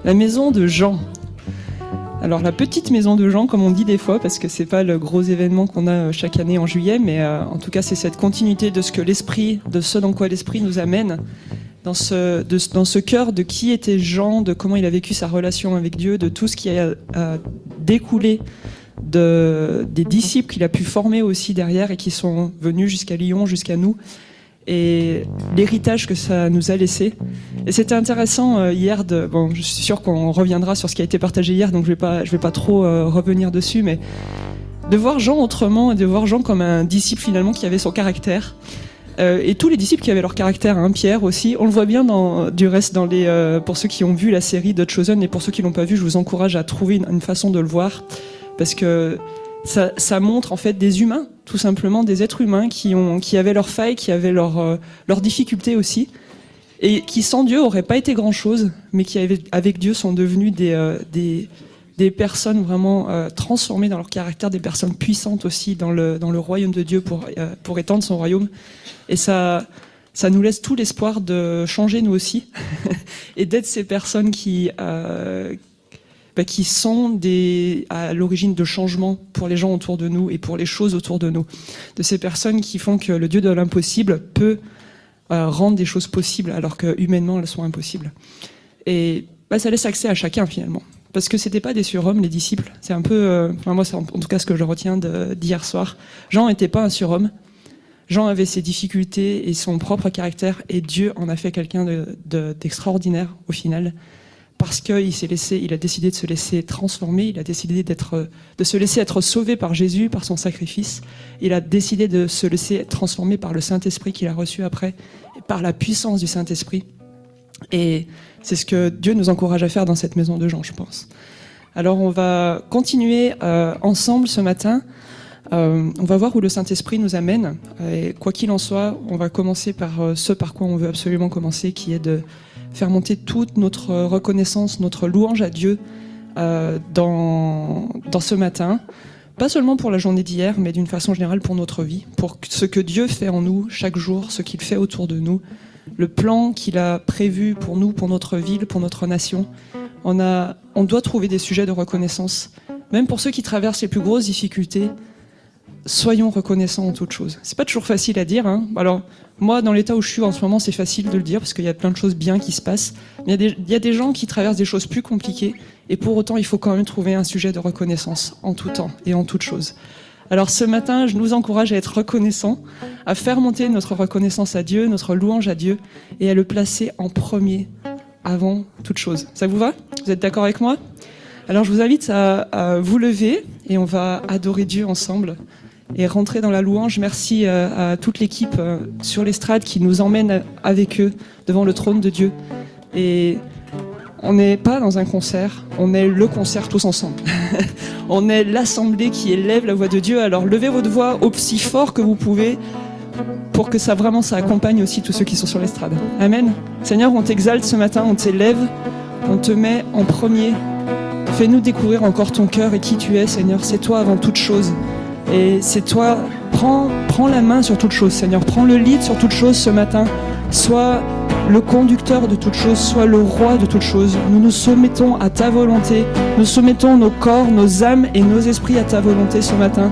La maison de Jean. Alors la petite maison de Jean, comme on dit des fois, parce que c'est pas le gros événement qu'on a chaque année en juillet, mais en tout cas c'est cette continuité de ce que l'esprit, de ce dans quoi l'esprit nous amène, dans ce cœur de qui était Jean, de comment il a vécu sa relation avec Dieu, de tout ce qui a découlé des disciples qu'il a pu former aussi derrière et qui sont venus jusqu'à Lyon, jusqu'à nous, et l'héritage que ça nous a laissé. Et c'était intéressant hier, je suis sûr qu'on reviendra sur ce qui a été partagé hier, donc je vais pas trop revenir dessus, mais de voir Jean autrement et de voir Jean comme un disciple finalement qui avait son caractère. Et tous les disciples qui avaient leur caractère, hein, Pierre aussi, on le voit bien pour ceux qui ont vu la série The Chosen, et pour ceux qui l'ont pas vu, je vous encourage à trouver une façon de le voir, parce que ça montre en fait des humains, tout simplement des êtres humains qui avaient leurs failles, qui avaient leurs difficultés aussi, et qui sans Dieu n'auraient pas été grand chose, mais qui avec Dieu sont devenus des personnes vraiment transformées dans leur caractère, des personnes puissantes aussi dans le royaume de Dieu pour étendre son royaume. Et ça nous laisse tout l'espoir de changer nous aussi et d'être ces personnes qui sont à l'origine de changements pour les gens autour de nous et pour les choses autour de nous. De ces personnes qui font que le Dieu de l'impossible peut rendre des choses possibles alors que humainement elles sont impossibles. Et ça laisse accès à chacun finalement. Parce que c'était pas des surhommes, les disciples. C'est un peu, moi c'est en tout cas ce que je retiens d'hier soir. Jean n'était pas un surhomme. Jean avait ses difficultés et son propre caractère, et Dieu en a fait quelqu'un d'extraordinaire au final. Parce qu'il a décidé de se laisser transformer, il a décidé de se laisser être sauvé par Jésus, par son sacrifice. Il a décidé de se laisser être transformé par le Saint-Esprit qu'il a reçu après, et par la puissance du Saint-Esprit. Et c'est ce que Dieu nous encourage à faire dans cette maison de Jean, je pense. Alors on va continuer ensemble ce matin. On va voir où le Saint-Esprit nous amène. Et quoi qu'il en soit, on va commencer par ce par quoi on veut absolument commencer, qui est de faire monter toute notre reconnaissance, notre louange à Dieu dans ce matin. Pas seulement pour la journée d'hier, mais d'une façon générale pour notre vie, pour ce que Dieu fait en nous chaque jour, ce qu'il fait autour de nous, le plan qu'il a prévu pour nous, pour notre ville, pour notre nation. On doit trouver des sujets de reconnaissance. Même pour ceux qui traversent les plus grosses difficultés, soyons reconnaissants en toutes choses. C'est pas toujours facile à dire, hein. Alors, moi, dans l'état où je suis en ce moment, c'est facile de le dire parce qu'il y a plein de choses bien qui se passent. Mais il y a des gens qui traversent des choses plus compliquées, et pour autant, il faut quand même trouver un sujet de reconnaissance en tout temps et en toutes choses. Alors ce matin, je nous encourage à être reconnaissants, à faire monter notre reconnaissance à Dieu, notre louange à Dieu, et à le placer en premier, avant toute chose. Ça vous va? Vous êtes d'accord avec moi? Alors je vous invite à vous lever, et on va adorer Dieu ensemble et rentrer dans la louange. Merci à toute l'équipe sur l'estrade qui nous emmène avec eux devant le trône de Dieu. Et on n'est pas dans un concert, on est le concert tous ensemble. On est l'assemblée qui élève la voix de Dieu. Alors levez votre voix aussi fort que vous pouvez pour que ça accompagne aussi tous ceux qui sont sur l'estrade. Amen. Seigneur, on t'exalte ce matin, on t'élève, on te met en premier. Fais-nous découvrir encore ton cœur et qui tu es, Seigneur. C'est toi avant toute chose. Et c'est toi, prends la main sur toute chose, Seigneur. Prends le lead sur toute chose ce matin. Sois le conducteur de toute chose, sois le roi de toute chose. Nous nous soumettons à ta volonté. Nous soumettons nos corps, nos âmes et nos esprits à ta volonté ce matin.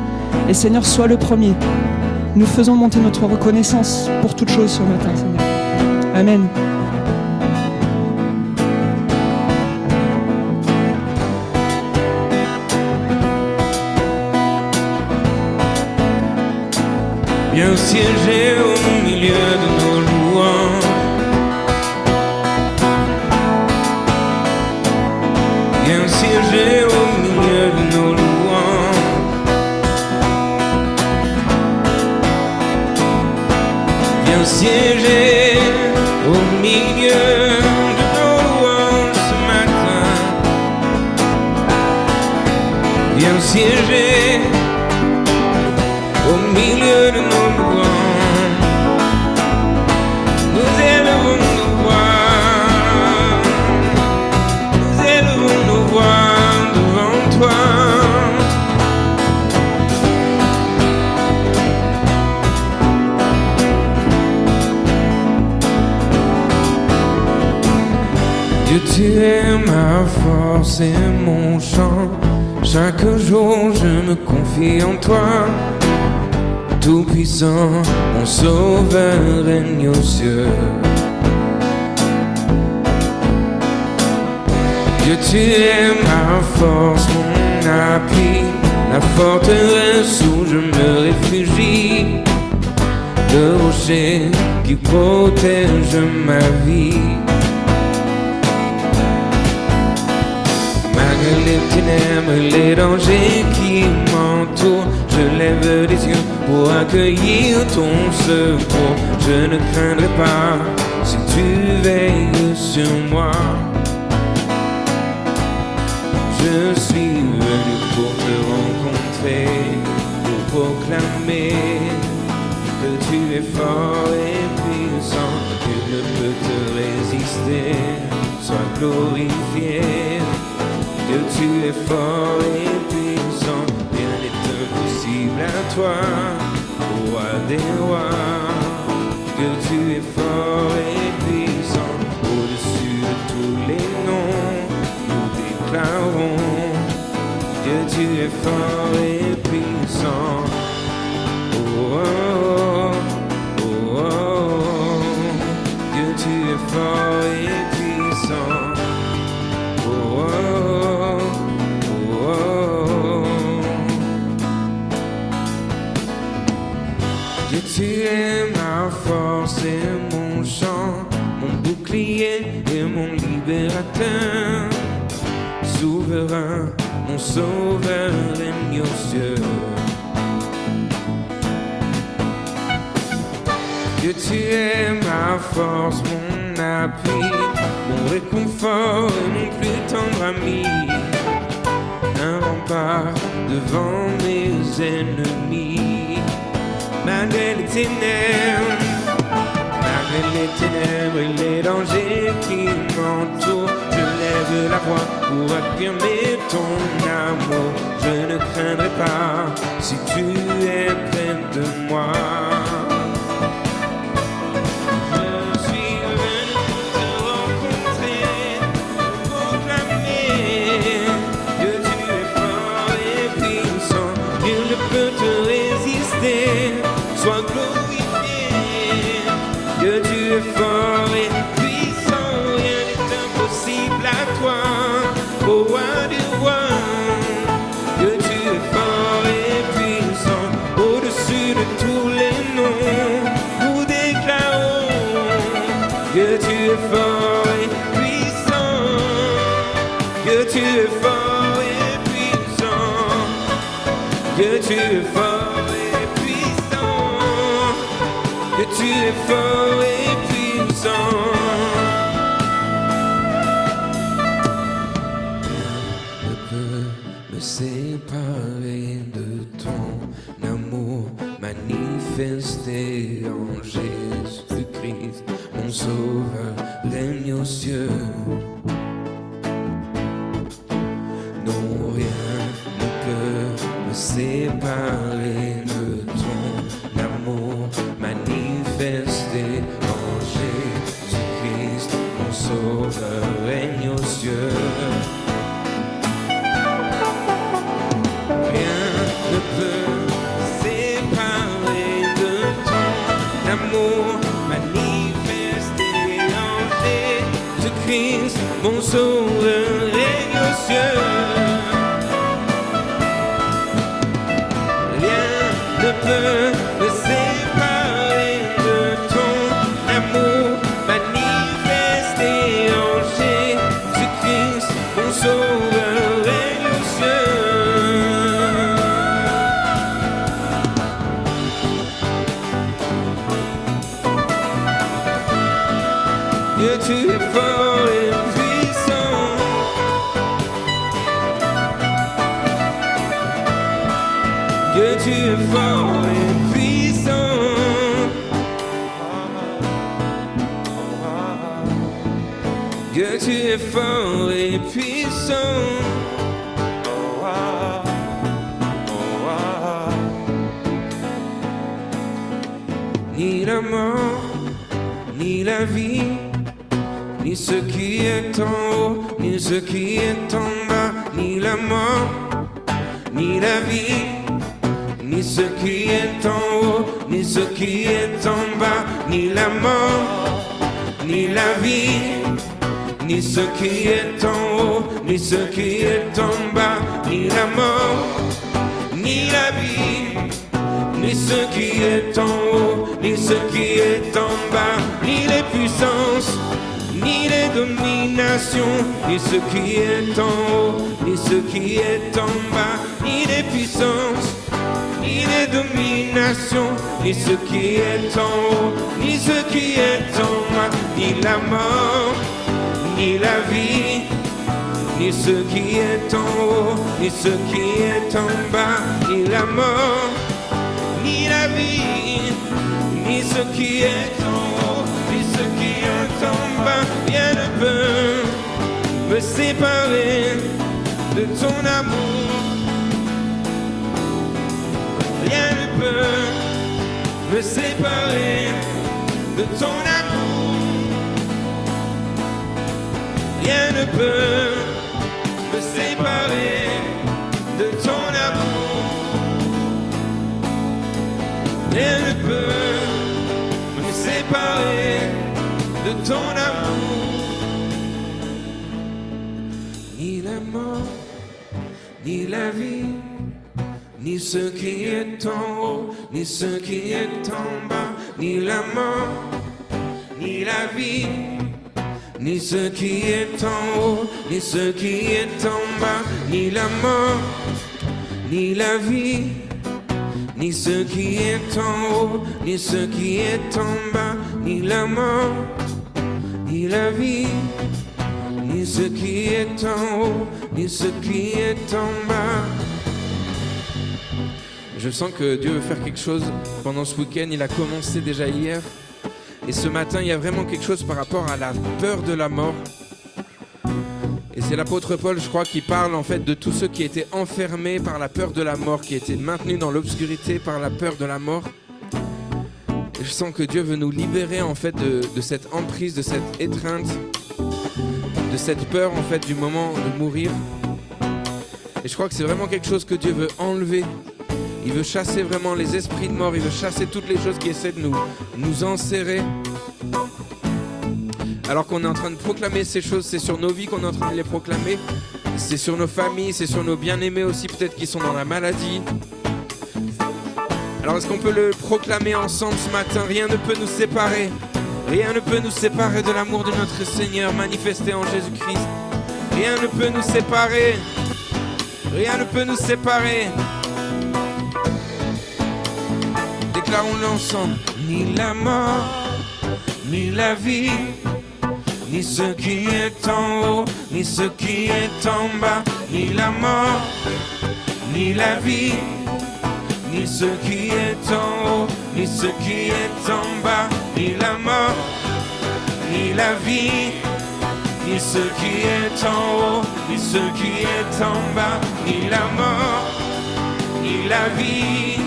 Et Seigneur, sois le premier. Nous faisons monter notre reconnaissance pour toute chose ce matin, Seigneur. Amen. Viens siéger au milieu de nos louanges. Viens siéger au milieu de nos louanges. Viens siéger au milieu de nos louanges ce matin. Viens siéger au milieu de nos louanges. Nous élevons nos voix, nous élevons nos voix devant toi. Dieu, tu es ma ma force et mon chant. Chaque jour je me confie en toi. Tout-puissant, mon sauveur règne aux cieux. Dieu, tu es ma force, mon appui, la forteresse où je me réfugie, le rocher qui protège ma vie. Malgré les ténèbres et les dangers qui m'entourent, je lève les yeux pour accueillir ton secours. Je ne craindrai pas si tu veilles sur moi. Je suis venu pour te rencontrer, pour proclamer que tu es fort et puissant, nul ne peut te résister. Sois glorifié, que tu es fort et puissant, rien n'est impossible à toi, roi des rois. Que tu es fort et puissant, au-dessus de tous les noms, nous déclarons que tu es fort et puissant. Oh, oh, oh, oh, oh. Que tu es fort et puissant. Oh, oh, oh, oh. Que tu es ma force et mon chant, mon bouclier et mon libérateur. Souverain, mon sauveur règne aux cieux. Que tu es ma force, mon appui, mon réconfort et mon plus tendre ami. Un rempart devant mes ennemis. Malgré les ténèbres et les dangers qui m'entourent, je lève la voix pour affirmer ton amour. Je ne craindrai pas si tu es près de moi. Je suis venu te rencontrer, proclamer que tu es fort et puissant, nul ne peut te résister. Sois glorifié, que tu es fort et puissant, rien n'est impossible à toi, ô roi des rois. Que tu es fort et puissant, au-dessus de tous les noms, nous déclarons que tu es fort et puissant, que tu es fort et puissant, que tu es fort et puissant, que tu es fort et puissant. Rien ne peut me séparer de ton amour manifesté en Jésus-Christ, mon sauveur règne aux cieux. Non, rien ne peut me séparer de ton amour manifesté en Jésus-Christ, mon sauveur règne aux cieux. Rien ne peut me séparer de ton amour manifesté en Jésus-Christ, mon sauveur règne aux cieux. Rien ne peut me séparer de ton amour manifesté en Jésus-Christ, mon sauveur règne aux cieux. Que tu es fort et puissant, que tu es fort et puissant, que tu es fort et puissant. Ni la mort, ni la vie, ni ce qui est en haut, ni ce qui est en bas, ni la mort, ni la vie, ni ce qui est en haut, ni ce qui est en bas, ni la mort, ni la vie, ni ce qui est en haut, ni ce qui est en bas, ni la mort, ni la vie, ni ce qui est en haut, ni ce qui est en bas, ni les puissances, ni les dominations, ni ce qui est en haut, ni ce qui est en bas, ni les puissances, ni les dominations, ni ce qui est en haut, ni ce qui est en bas, ni la mort, ni la vie, ni ce qui est en haut, ni ce qui est en bas, ni la mort, ni la vie, ni ce qui est en haut, ni ce qui est en bas, rien ne peut me séparer de ton amour. Rien ne peut me séparer de ton amour. Rien ne peut me séparer de ton amour. Rien ne peut me séparer de ton amour. Ni la mort, ni la vie, ni ce qui est en haut, ni ce qui est en bas, ni la mort, ni la vie, ni ce qui est en haut, ni ce qui est en bas, ni la mort, ni la vie, ni ce qui est en haut, ni ce qui est en bas, ni la mort, ni la vie, ni ce qui est en haut, ni ce qui est en bas. Je sens que Dieu veut faire quelque chose pendant ce week-end. Il a commencé déjà hier. Et ce matin, il y a vraiment quelque chose par rapport à la peur de la mort. Et c'est l'apôtre Paul, je crois, qui parle en fait de tous ceux qui étaient enfermés par la peur de la mort, qui étaient maintenus dans l'obscurité par la peur de la mort. Et je sens que Dieu veut nous libérer en fait de cette emprise, de cette étreinte, de cette peur en fait du moment de mourir. Et je crois que c'est vraiment quelque chose que Dieu veut enlever. Il veut chasser vraiment les esprits de mort. Il veut chasser toutes les choses qui essaient de nous enserrer. Alors qu'on est en train de proclamer ces choses, c'est sur nos vies qu'on est en train de les proclamer. C'est sur nos familles, c'est sur nos bien-aimés aussi, peut-être qui sont dans la maladie. Alors est-ce qu'on peut le proclamer ensemble ce matin? Rien ne peut nous séparer. Rien ne peut nous séparer de l'amour de notre Seigneur manifesté en Jésus-Christ. Rien ne peut nous séparer. Rien ne peut nous séparer. Déclarons-le ensemble. Ni la mort, ni la vie, ni ce qui est en haut, ni ce qui est en bas, ni la mort, ni la vie, ni ce qui est en haut, ni ce qui est en bas, ni la mort, ni la vie, ni ce qui est en haut, ni ce qui est en bas, ni la mort, ni la vie,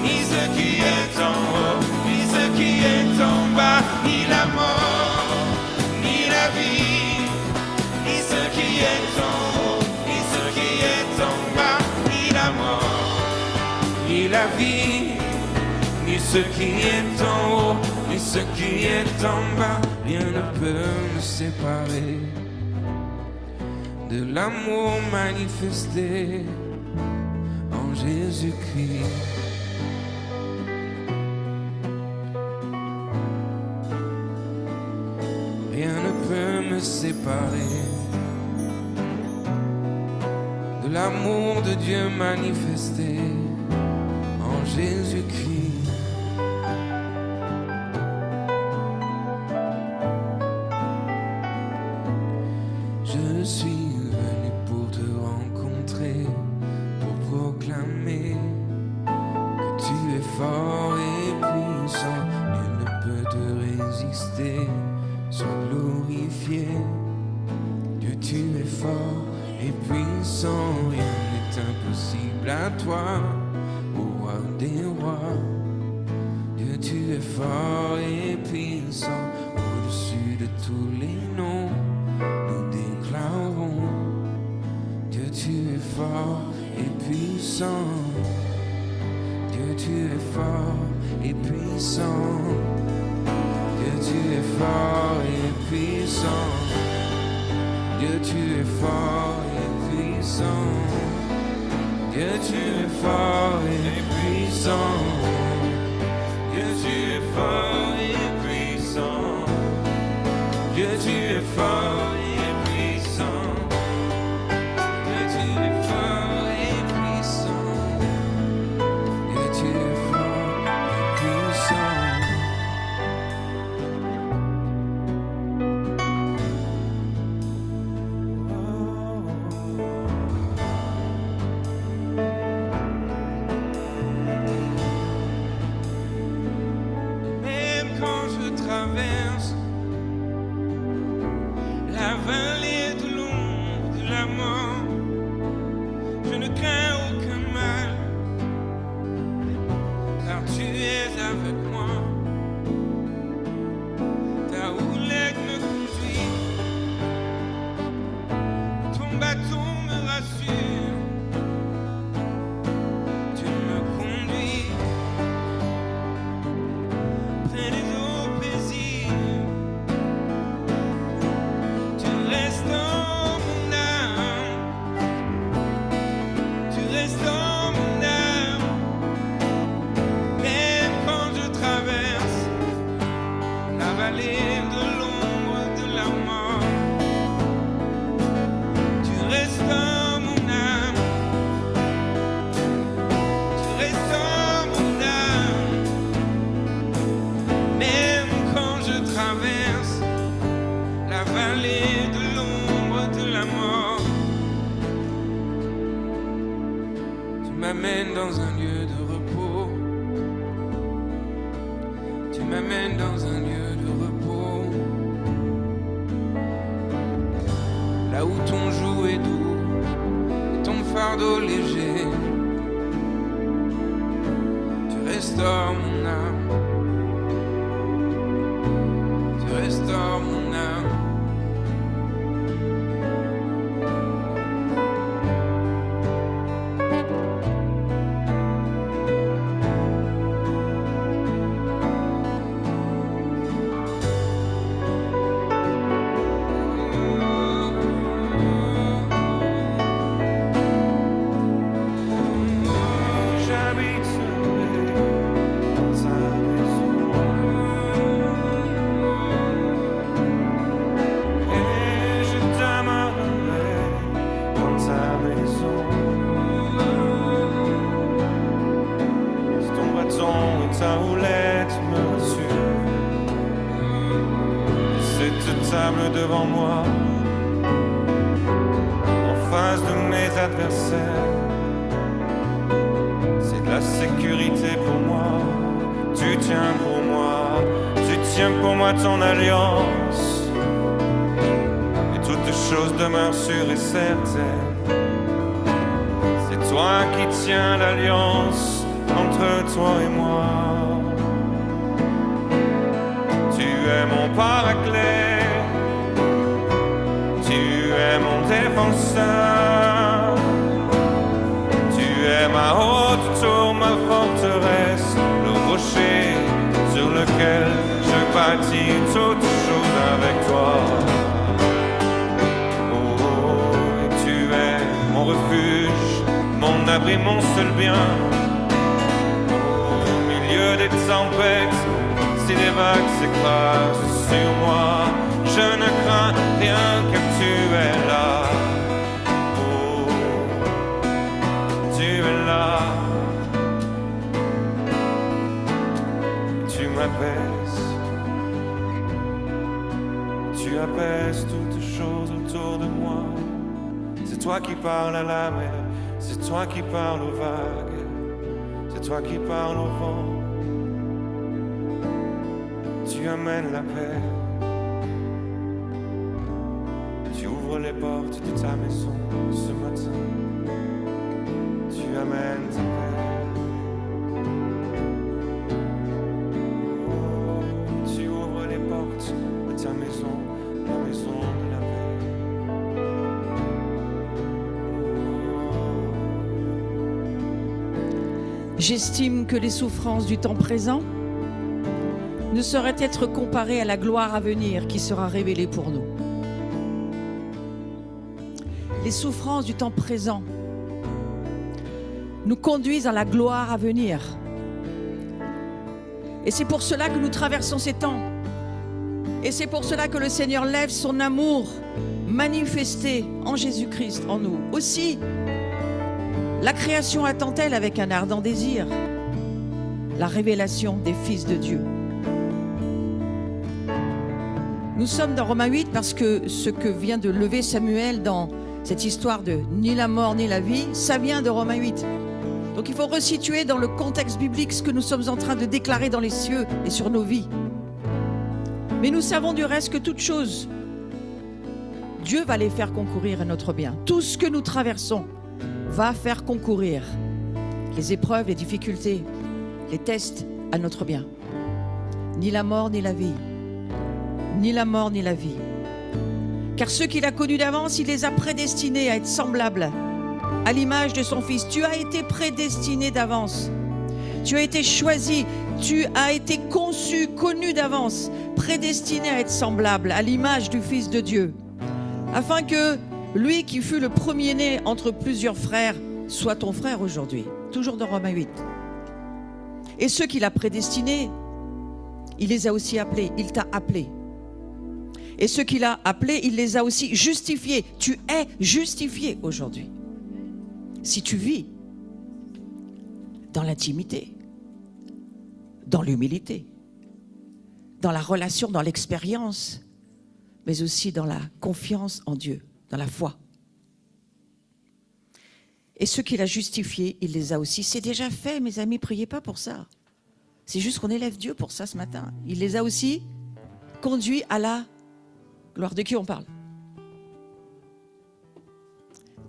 ni ce qui est en haut, ni ce qui est en bas, ni la mort, ni la vie, ni ce qui est en haut, ni ce qui est en bas, ni la mort, ni la vie, ni ce qui est en haut, ni ce qui est en bas, rien ne peut me séparer de l'amour manifesté en Jésus-Christ. Rien ne peut me séparer de l'amour de Dieu manifesté en Jésus-Christ. Je suis venu pour te rencontrer, pour proclamer que tu es fort et puissant, nul ne peut te résister. Sois glorifié, Dieu, tu es fort et puissant, rien n'est impossible à toi, ô roi des rois. Dieu, tu es fort et puissant, au-dessus de tous les noms, nous déclarons que tu es fort et puissant. Que tu es fort et puissant. Que tu es fort et puissant. Que tu es fort et puissant. Que tu es fort et puissant. Que tu es fort et puissant. Que tu es fort et puissant. Que tu es fort et puissant. Que tu es fort et puissant. Même quand je traverse la vallée de l'ombre de la mort, je ne crains aucun mal, car tu es avec moi. Ta houlette me conduit, ton bâton me rassure. Tu me conduis près des eaux paisibles. Tu restes dans mon âme. Tu restes dans mon âme. Même quand je traverse la vallée de l'ombre de la mort, tu restes dans mon âme. Tu restes dans mon âme. Même quand je traverse la vallée de l'ombre de la mort, tu m'amènes dans un lieu de repos. Tu m'amènes dans un lieu de repos, là où ton joug est doux et ton fardeau léger. Tu restaures mon âme. Tu restaures mon âme. J'habiterai dans ta maison. Et je t'aimerai dans ta maison. Si ton bâton et ta houlette me rassurent, cette table devant moi, en face de mes adversaires, c'est de la sécurité pour moi. Tu tiens pour moi, tu tiens pour moi ton alliance. Et toutes choses demeurent sûres et certaines. C'est toi qui tiens l'alliance entre toi et moi. Tu es mon paraclet, tu es mon défenseur. Tu es ma haute tour, ma forteresse, le rocher sur lequel je bâtis toutes choses avec toi. Oh, et tu es mon refuge, mon abri, mon seul bien. Au milieu des tempêtes, si les vagues s'écrasent sur moi, je ne crains rien car tu es là. Oh, tu es là. Tu m'apaises. Tu apaises toutes choses autour de moi. C'est toi qui parles à la mer, c'est toi qui parles aux vagues, c'est toi qui parles au vent. Tu amènes la paix. Tu ouvres les portes de ta maison ce matin. Tu amènes ta paix. Oh, tu ouvres les portes de ta maison J'estime que les souffrances du temps présent ne sauraient être comparées à la gloire à venir qui sera révélée pour nous. Les souffrances du temps présent nous conduisent à la gloire à venir. Et c'est pour cela que nous traversons ces temps. Et c'est pour cela que le Seigneur lève son amour manifesté en Jésus-Christ en nous. Aussi, la création attend-elle avec un ardent désir la révélation des fils de Dieu. Nous sommes dans Romains 8 parce que ce que vient de lever Samuel dans cette histoire de ni la mort ni la vie, ça vient de Romains 8. Donc il faut resituer dans le contexte biblique ce que nous sommes en train de déclarer dans les cieux et sur nos vies. Mais nous savons du reste que toute chose, Dieu va les faire concourir à notre bien. Tout ce que nous traversons va faire concourir les épreuves, les difficultés, les tests à notre bien. Ni la mort ni la vie. Ni la mort ni la vie. Car ceux qu'il a connus d'avance, il les a prédestinés à être semblables à l'image de son Fils. Tu as été prédestiné d'avance. Tu as été choisi. Tu as été conçu, connu d'avance, prédestiné à être semblable à l'image du Fils de Dieu, afin que lui qui fut le premier-né entre plusieurs frères soit ton frère aujourd'hui. Toujours dans Romains 8. Et ceux qu'il a prédestinés, il les a aussi appelés. Il t'a appelé. Et ceux qu'il a appelés, il les a aussi justifiés. Tu es justifié aujourd'hui. Si tu vis dans l'intimité, dans l'humilité, dans la relation, dans l'expérience, mais aussi dans la confiance en Dieu, dans la foi. Et ceux qu'il a justifiés, il les a aussi. C'est déjà fait, mes amis, priez pas pour ça. C'est juste qu'on élève Dieu pour ça ce matin. Il les a aussi conduits à la gloire. De qui on parle?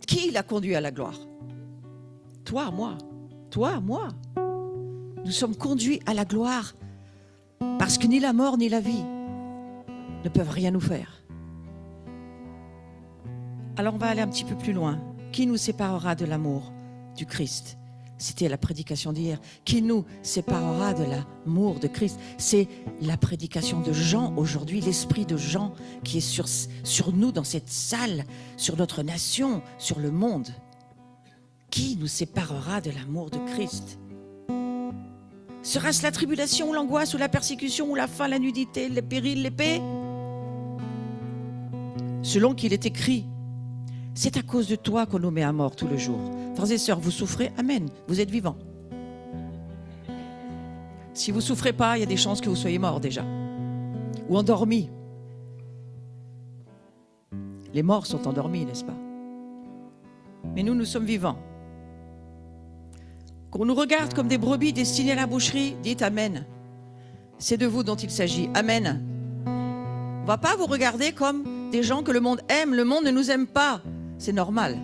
Qui l'a conduit à la gloire? Toi, moi. Toi, moi. Nous sommes conduits à la gloire parce que ni la mort ni la vie ne peuvent rien nous faire. Alors on va aller un petit peu plus loin. Qui nous séparera de l'amour du Christ? C'était la prédication d'hier. Qui nous séparera de l'amour de Christ? C'est la prédication de Jean aujourd'hui, l'esprit de Jean qui est sur nous dans cette salle, sur notre nation, sur le monde. Qui nous séparera de l'amour de Christ? Sera-ce la tribulation, ou l'angoisse, ou la persécution, ou la faim, la nudité, le péril, l'épée? Selon qu'il est écrit, c'est à cause de toi qu'on nous met à mort tout le jour. Frères et sœurs, vous souffrez, amen, vous êtes vivants. Si vous ne souffrez pas, il y a des chances que vous soyez morts déjà, ou endormis. Les morts sont endormis, n'est-ce pas? Mais nous, nous sommes vivants. Qu'on nous regarde comme des brebis destinées à la boucherie, dites amen. C'est de vous dont il s'agit, amen. On ne va pas vous regarder comme des gens que le monde aime. Le monde ne nous aime pas, c'est normal.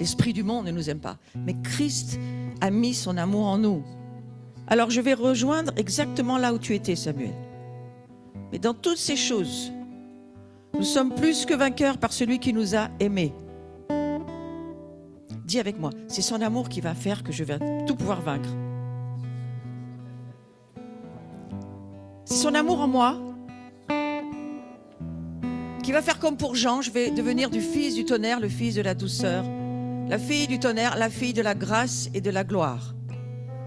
L'esprit du monde ne nous aime pas. Mais Christ a mis son amour en nous. Alors je vais rejoindre exactement là où tu étais, Samuel. Mais dans toutes ces choses, nous sommes plus que vainqueurs par celui qui nous a aimés. Dis avec moi, c'est son amour qui va faire que je vais tout pouvoir vaincre. C'est son amour en moi qui va faire comme pour Jean, je vais devenir du fils du tonnerre, le fils de la douceur, la fille du tonnerre, la fille de la grâce et de la gloire.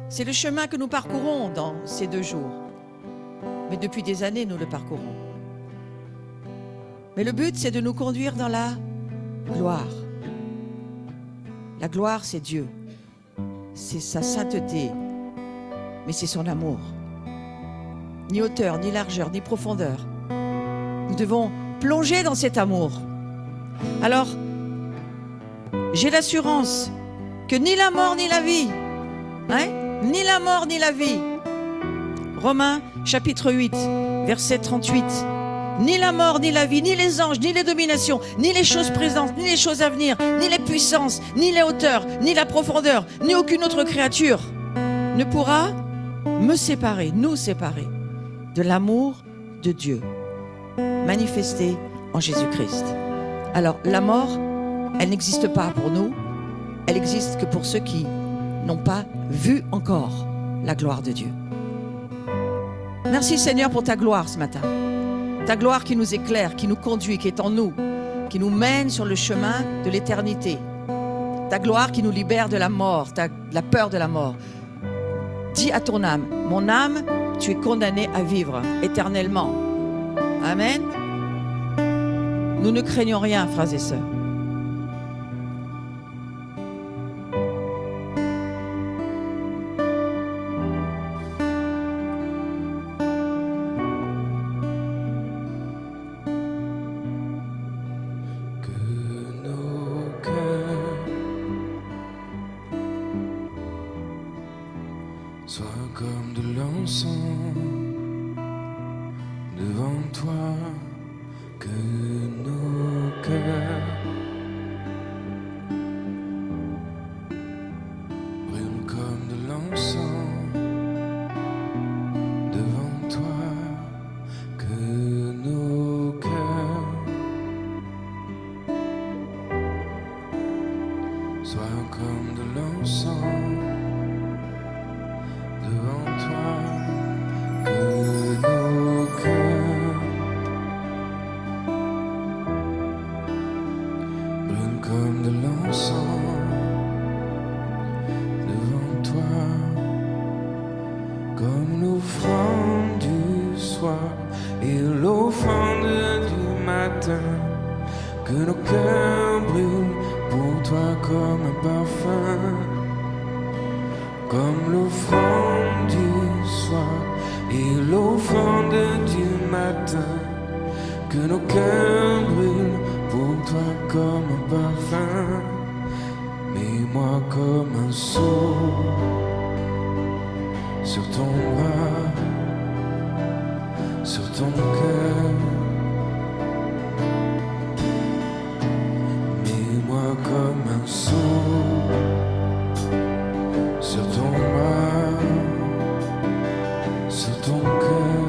C'est le chemin que nous parcourons dans ces 2 jours. Mais depuis des années, nous le parcourons. Mais le but, c'est de nous conduire dans la gloire. La gloire, c'est Dieu. C'est sa sainteté. Mais c'est son amour. Ni hauteur, ni largeur, ni profondeur. Nous devons plonger dans cet amour. Alors, j'ai l'assurance que ni la mort, ni la vie, ni la mort, ni la vie. Romains, chapitre 8, verset 38. Ni la mort, ni la vie, ni les anges, ni les dominations, ni les choses présentes, ni les choses à venir, ni les puissances, ni les hauteurs, ni la profondeur, ni aucune autre créature ne pourra me séparer, nous séparer de l'amour de Dieu manifesté en Jésus-Christ. Alors, la mort, elle n'existe pas pour nous, elle existe que pour ceux qui n'ont pas vu encore la gloire de Dieu. Merci Seigneur pour ta gloire ce matin. Ta gloire qui nous éclaire, qui nous conduit, qui est en nous, qui nous mène sur le chemin de l'éternité. Ta gloire qui nous libère de la mort, de la peur de la mort. Dis à ton âme, mon âme, tu es condamnée à vivre éternellement. Amen. Nous ne craignons rien, frères et sœurs. Sois comme de l'encens devant toi, que nos cœurs brûlent comme de l'encens devant toi, que nos cœurs soient comme de l'encens devant toi, que nos cœurs brûlent comme de l'encens devant toi, comme l'offrande du soir et l'offrande du matin, que nos cœurs brûlent pour toi comme un parfum. Comme l'offrande du soir et l'offrande du matin, que nos cœurs brûlent pour toi comme un parfum. Mets-moi comme un sceau sur ton bras, sur ton cœur. Mets-moi comme un sceau sur ton bras, sur ton cœur.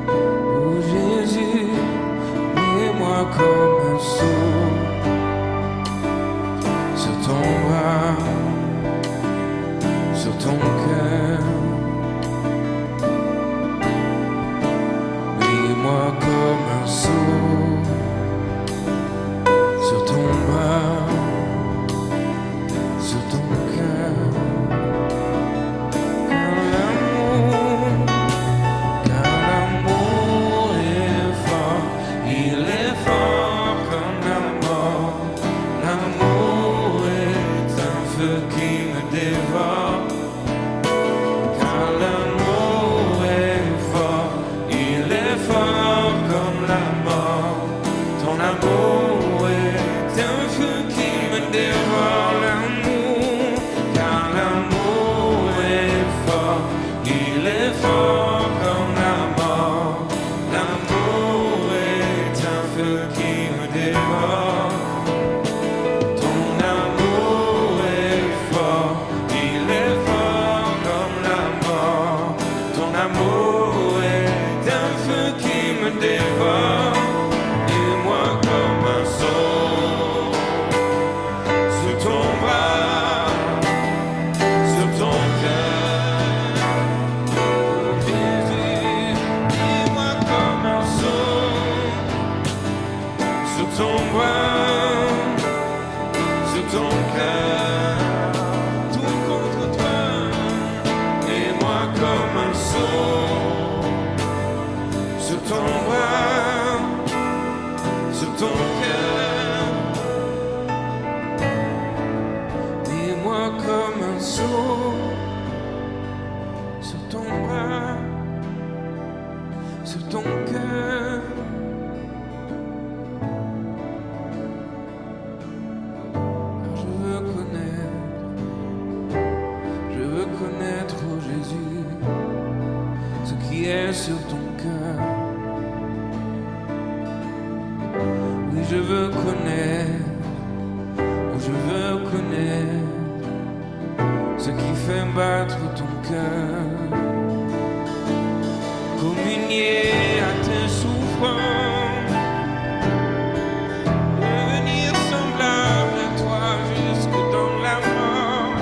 Oh Jésus, mets-moi comme un sceau sur ton bras, sur ton cœur. Mets-moi comme un sceau sur ton bras, sur ton cœur. Car l'amour est fort, il est fort comme la mort. L'amour est un feu qui me dévore. Car l'amour est fort, il est fort comme la mort. Ton amour est un feu qui me dévore. L'amour, car l'amour est fort, il est fort comme la mort. L'amour est un feu qui me dévore. Ton amour est fort, il est fort comme la mort. Ton amour est un feu qui me dévore. Et moi comme un sceau sur ton bras, sur ton cœur. Jésus, dis-moi comme un sceau sur ton bras, sur ton cœur. Tout contre toi, et moi comme un sceau sur ton bras, sur ton cœur. Dis-moi comme un sceau sur ton bras, sur ton cœur. Je veux connaître, oh Jésus, ce qui est sur ton cœur. Oui, je veux connaître, oh, je veux connaître ce qui fait battre ton cœur. Communier à tes souffrances, devenir semblable à toi jusque dans la mort.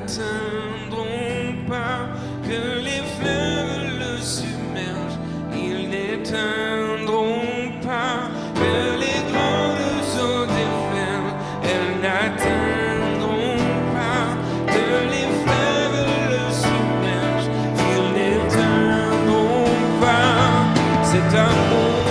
n'atteindront pas, que les fleuves le submergent, ils n'éteindront pas, que les grandes eaux déferlent, elles n'atteindront pas, que les fleuves le submergent, ils n'éteindront pas, cet amour.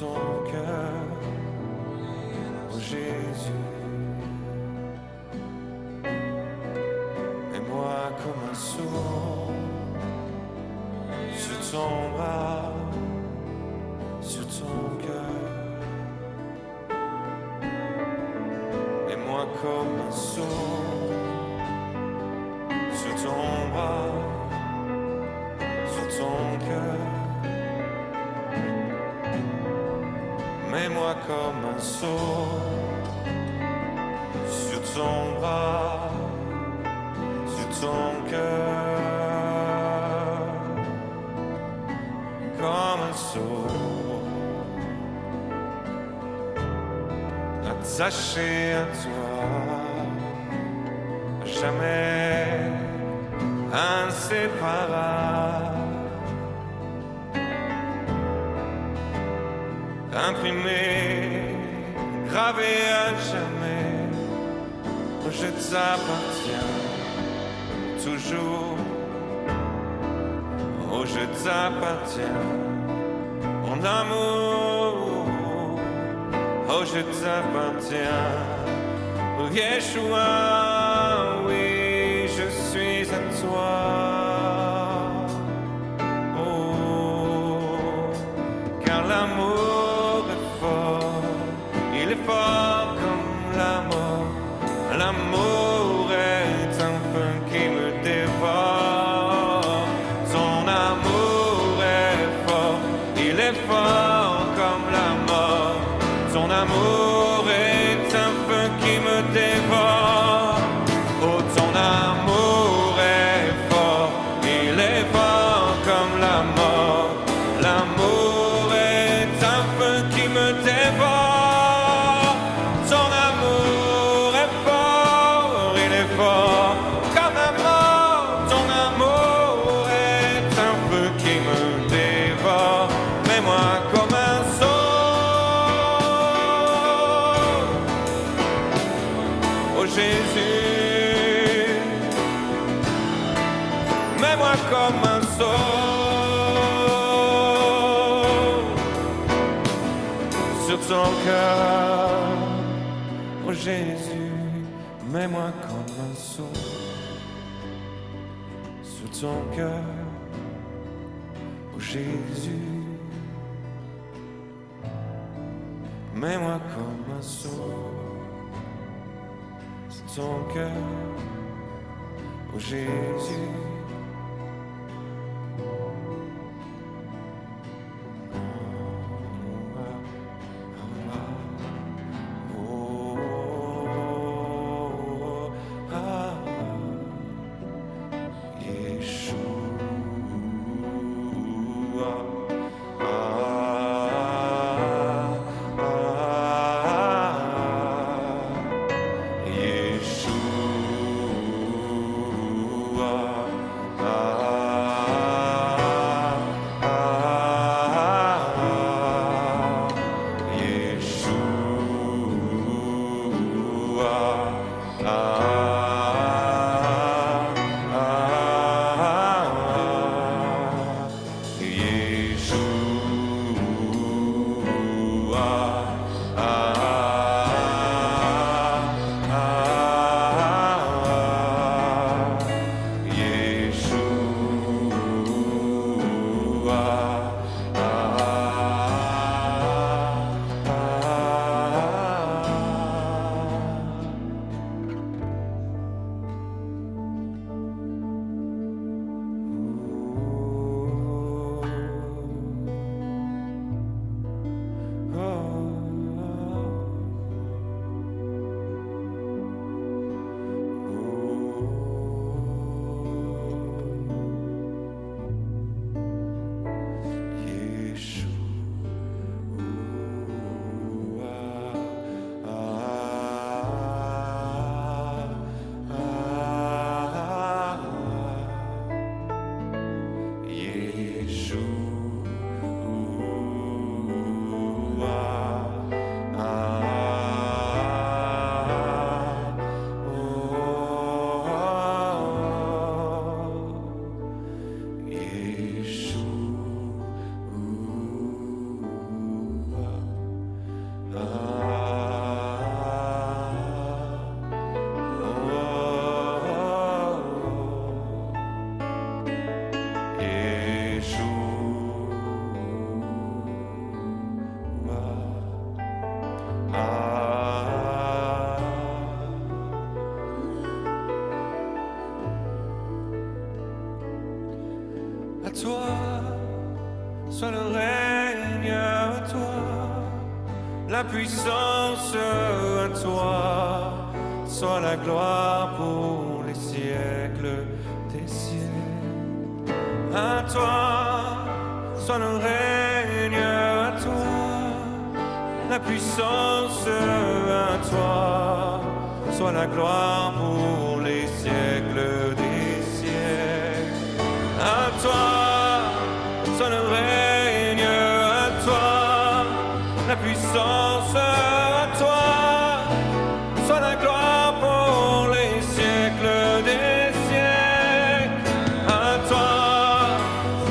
ton cœur, oh Jésus. Mets-moi comme un sourd sur ton bras, sur ton cœur. Mets-moi comme un sourd sur ton bras, sur ton cœur. Mets-moi comme un sourd sur ton bras, sur ton cœur, comme un sourd attaché à toi, jamais inséparable. Imprimé, gravé à jamais, je t'appartiens toujours. Oh, je t'appartiens, mon amour. Oh, je t'appartiens, oh, Yeshua, oui, je suis à toi. Oh, il est fort comme la mort. Son amour est un feu qui me dévore. Oh, ton amour est fort, il est fort comme la mort. L'amour est un feu qui me dévore. Son amour est fort, il est fort comme la mort. Ton amour est un feu qui me dévore. Mets-moi comme un saut. Oh Jésus, mets-moi comme un saut sur ton cœur. Oh Jésus, mets-moi comme un saut sur ton cœur. Oh Jésus, mets-moi comme un saut sur ton cœur. Oh Jésus. soit le règne à toi, la puissance à toi, soit la gloire pour les siècles des siècles. À toi, soit le règne à toi, la puissance à toi, soit la gloire pour les siècles des siècles. À toi, soit le règne à toi, la puissance à toi, soit la gloire pour les siècles des siècles. À toi,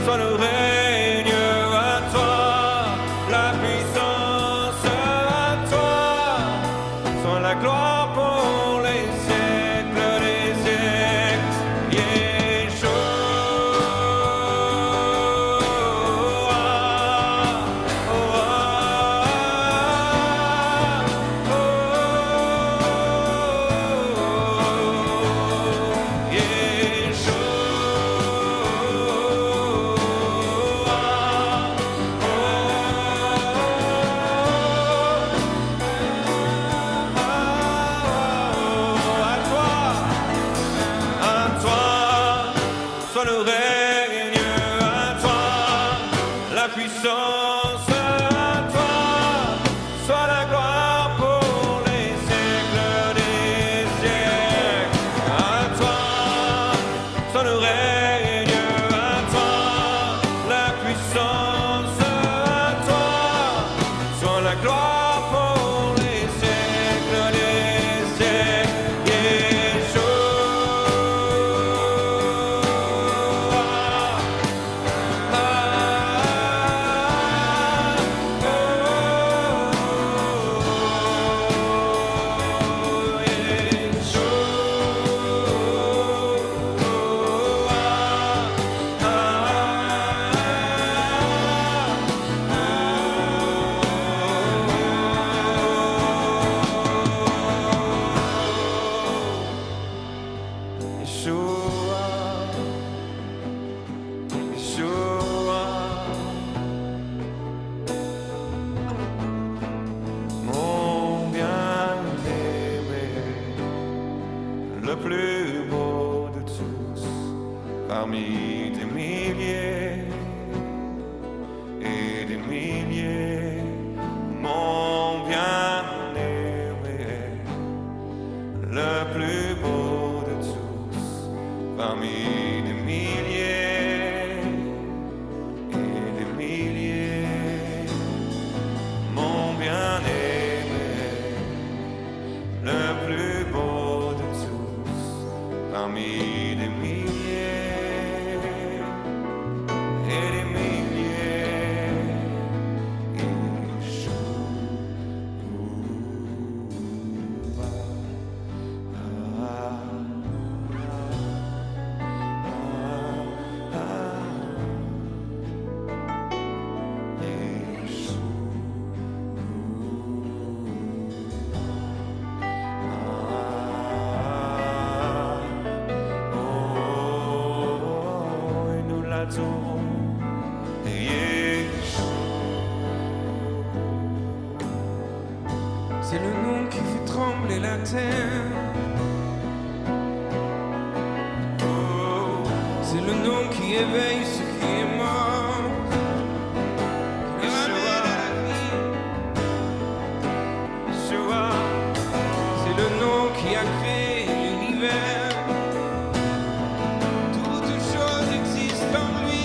soit le règne à toi, la puissance à toi, soit la gloire pour les siècles des siècles. Yeshua. Oh, oh, oh. la puissance à toi, soit la gloire pour les siècles des siècles. À toi, soit le règne, à toi, la puissance à toi, soit la gloire pour les siècles des siècles. Le plus beau de tous, parmi des milliers et des milliers, mon bien-aimé, le plus beau de tous, parmi des milliers et des milliers, mon bien-aimé, le plus beau de tous, parmi des milliers et des milliers. C'est le nom qui fait trembler la terre. Oh, c'est le nom qui éveille ce qui est mort, qui le ramène à la vie. Yeshua, c'est le nom qui a créé l'univers. Toutes choses existent en lui.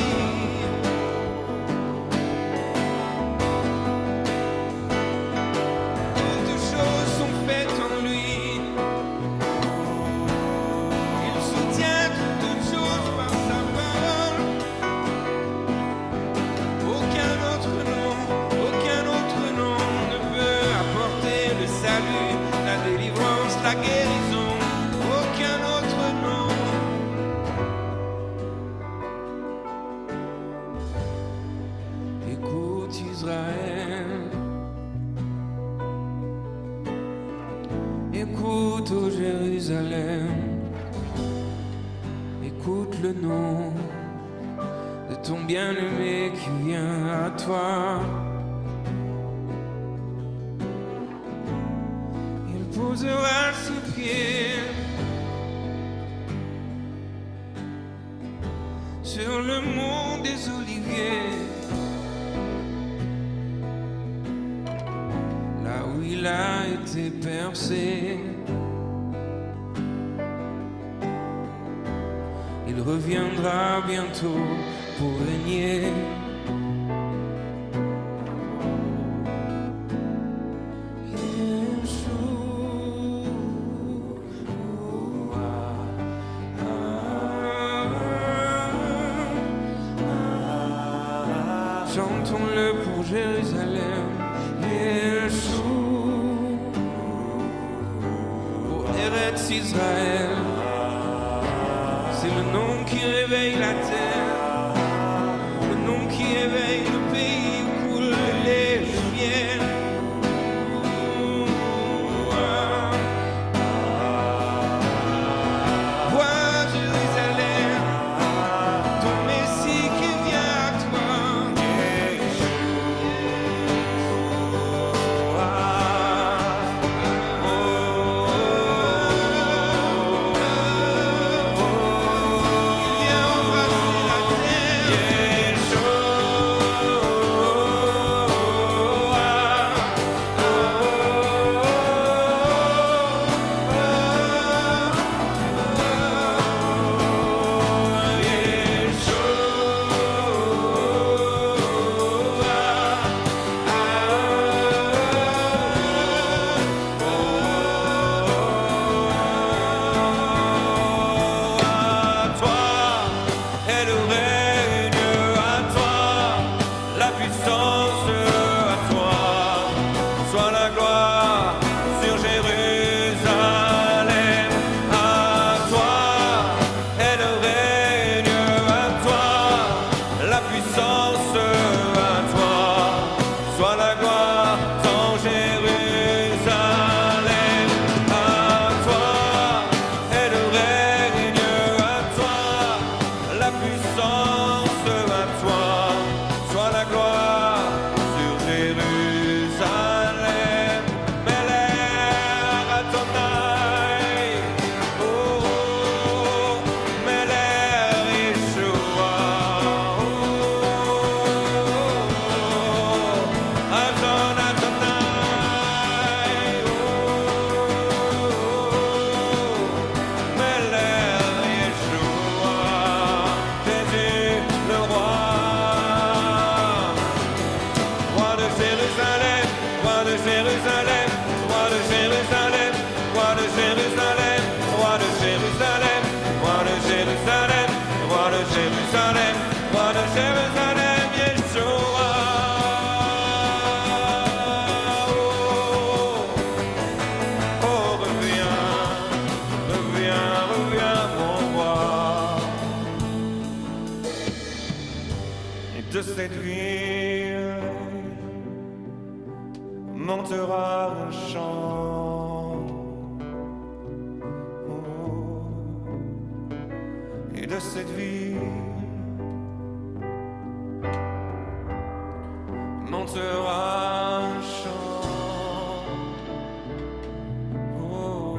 La délivrance, la guérison, aucun autre nom. Écoute Israël, écoute ô Jérusalem, écoute le nom de ton bien-aimé qui vient à toi. Posera ses pieds sur le mont des Oliviers, là où il a été percé. Il reviendra bientôt pour régner. Chantons-le pour Jérusalem, Yeshua, pour Eretz Israël. C'est le nom qui réveille la terre, le nom qui éveille le pays où coule le lait, le miel. Vois Jérusalem, ton Messie qui vient à toi. Il vient embrasser la puissance à toi, soit la gloire sur Jérusalem. À toi est le règne, à toi la puissance, à toi soit la gloire dans Jérusalem. À toi est le règne, à toi la puissance, à toi soit la gloire sur Jérusalem. Melech Adonai, oh, Melech Yeshua, oh, Adon Adonai, oh, Melech Yeshua, Jésus le roi. Roi de Jérusalem, roi de Jérusalem, roi de Jérusalem, roi de Jérusalem, roi de Jérusalem, roi de Jérusalem, roi de Jérusalem, roi de Jérusalem, Yeshua. Oh, oh, reviens, reviens, reviens, mon roi. Et de cette ville montera un chant, oh, et de cette ville montera un chant, oh,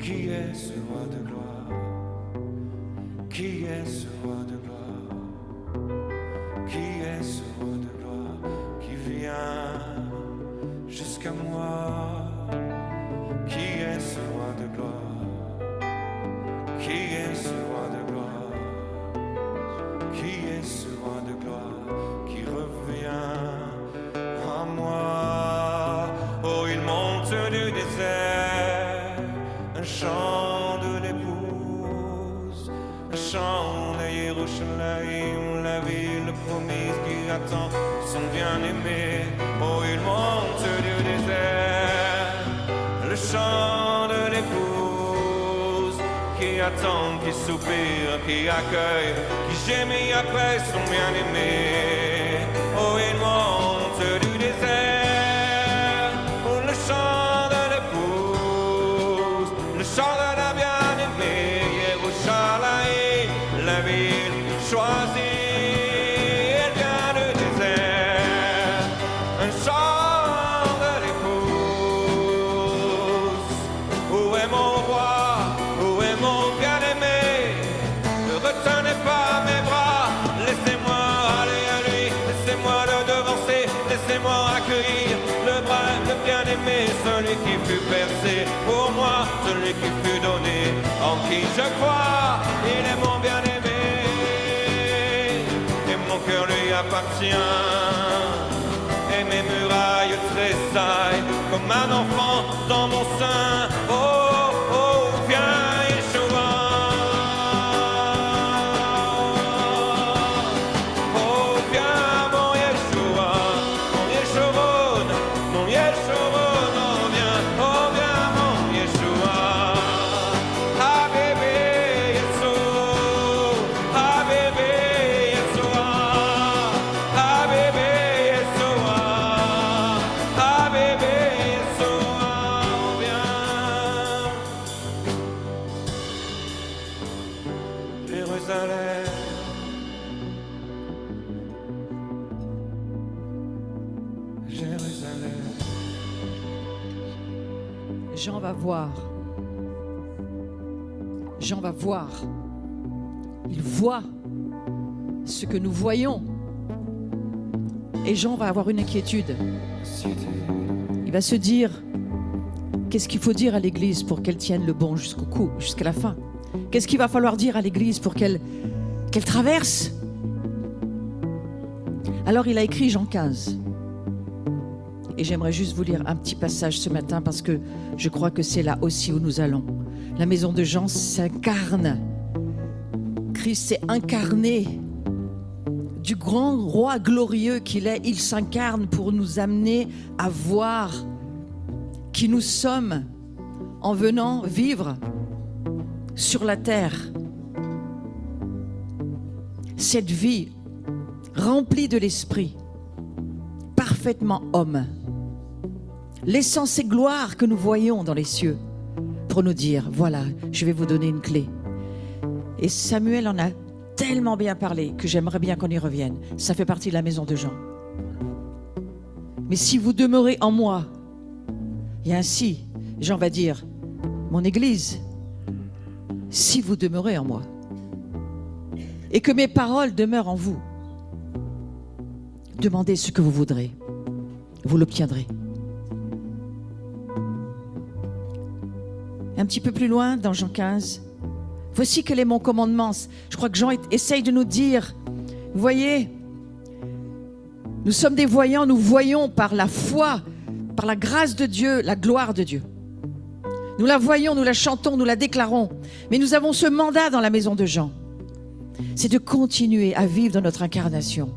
qui est ce roi de gloire, qui est ce roi de gloire, qui est ce roi de gloire qui vient jusqu'à moi? Qui est ce roi de gloire? Qui est ce roi de gloire? Qui est ce roi de gloire qui revient à moi? Oh, il monte du désert, un chant de l'épouse, un chant de Yerushalayim, la ville promise qui attend son bien-aimé. Oh, il monte du désert, le chant de l'épouse qui attend, qui soupire, qui accueille, qui gémit après son bien-aimé. Oh, il monte du désert, oh, le chant de l'épouse, le chant de la bien-aimée, Yerushalayim, la ville choisie. Elle vient du désert, un chant de l'épouse. Où est mon roi? Où est mon bien-aimé? Ne retenez pas mes bras, laissez-moi aller à lui, laissez-moi le devancer, laissez-moi accueillir le bras de bien-aimé, celui qui fut percé pour moi, celui qui fut donné, en qui je crois, il est mon bien-aimé, et mon cœur lui appartient, et mes murailles tressaillent comme un enfant dans mon sein. Oh, oh, viens Yeshua. Oh, viens mon Yeshua, mon Yeshurun, mon Yeshurun, oh viens mon Yeshua. Ah bébé Yeshua, ah bébé Yeshua, ah bébé Yeshua, ah bébé Yeshua, oh viens. Jérusalem, Jérusalem. Jean va voir. Jean va voir. Il voit ce que nous voyons. Et Jean va avoir une inquiétude. Il va se dire, qu'est-ce qu'il faut dire à l'Église pour qu'elle tienne le bon jusqu'au cou, jusqu'à la fin? Qu'est-ce qu'il va falloir dire à l'Église pour qu'elle traverse? Alors il a écrit Jean 15. Et j'aimerais juste vous lire un petit passage ce matin parce que je crois que c'est là aussi où nous allons. La maison de Jean s'incarne. Christ s'est incarné du grand roi glorieux qu'il est, il s'incarne pour nous amener à voir qui nous sommes en venant vivre sur la terre. Cette vie remplie de l'esprit, parfaitement homme, laissant ces gloires que nous voyons dans les cieux pour nous dire, voilà, je vais vous donner une clé. Et Samuel en a tellement bien parlé que j'aimerais bien qu'on y revienne. Ça fait partie de la maison de Jean. Mais si vous demeurez en moi, et ainsi, Jean va dire, mon Église, si vous demeurez en moi, et que mes paroles demeurent en vous, demandez ce que vous voudrez, vous l'obtiendrez. Un petit peu plus loin, dans Jean 15, voici quel est mon commandement. Je crois que Jean essaye de nous dire, vous voyez, nous sommes des voyants, nous voyons par la foi, par la grâce de Dieu, la gloire de Dieu. Nous la voyons, nous la chantons, nous la déclarons. Mais nous avons ce mandat dans la maison de Jean. C'est de continuer à vivre dans notre incarnation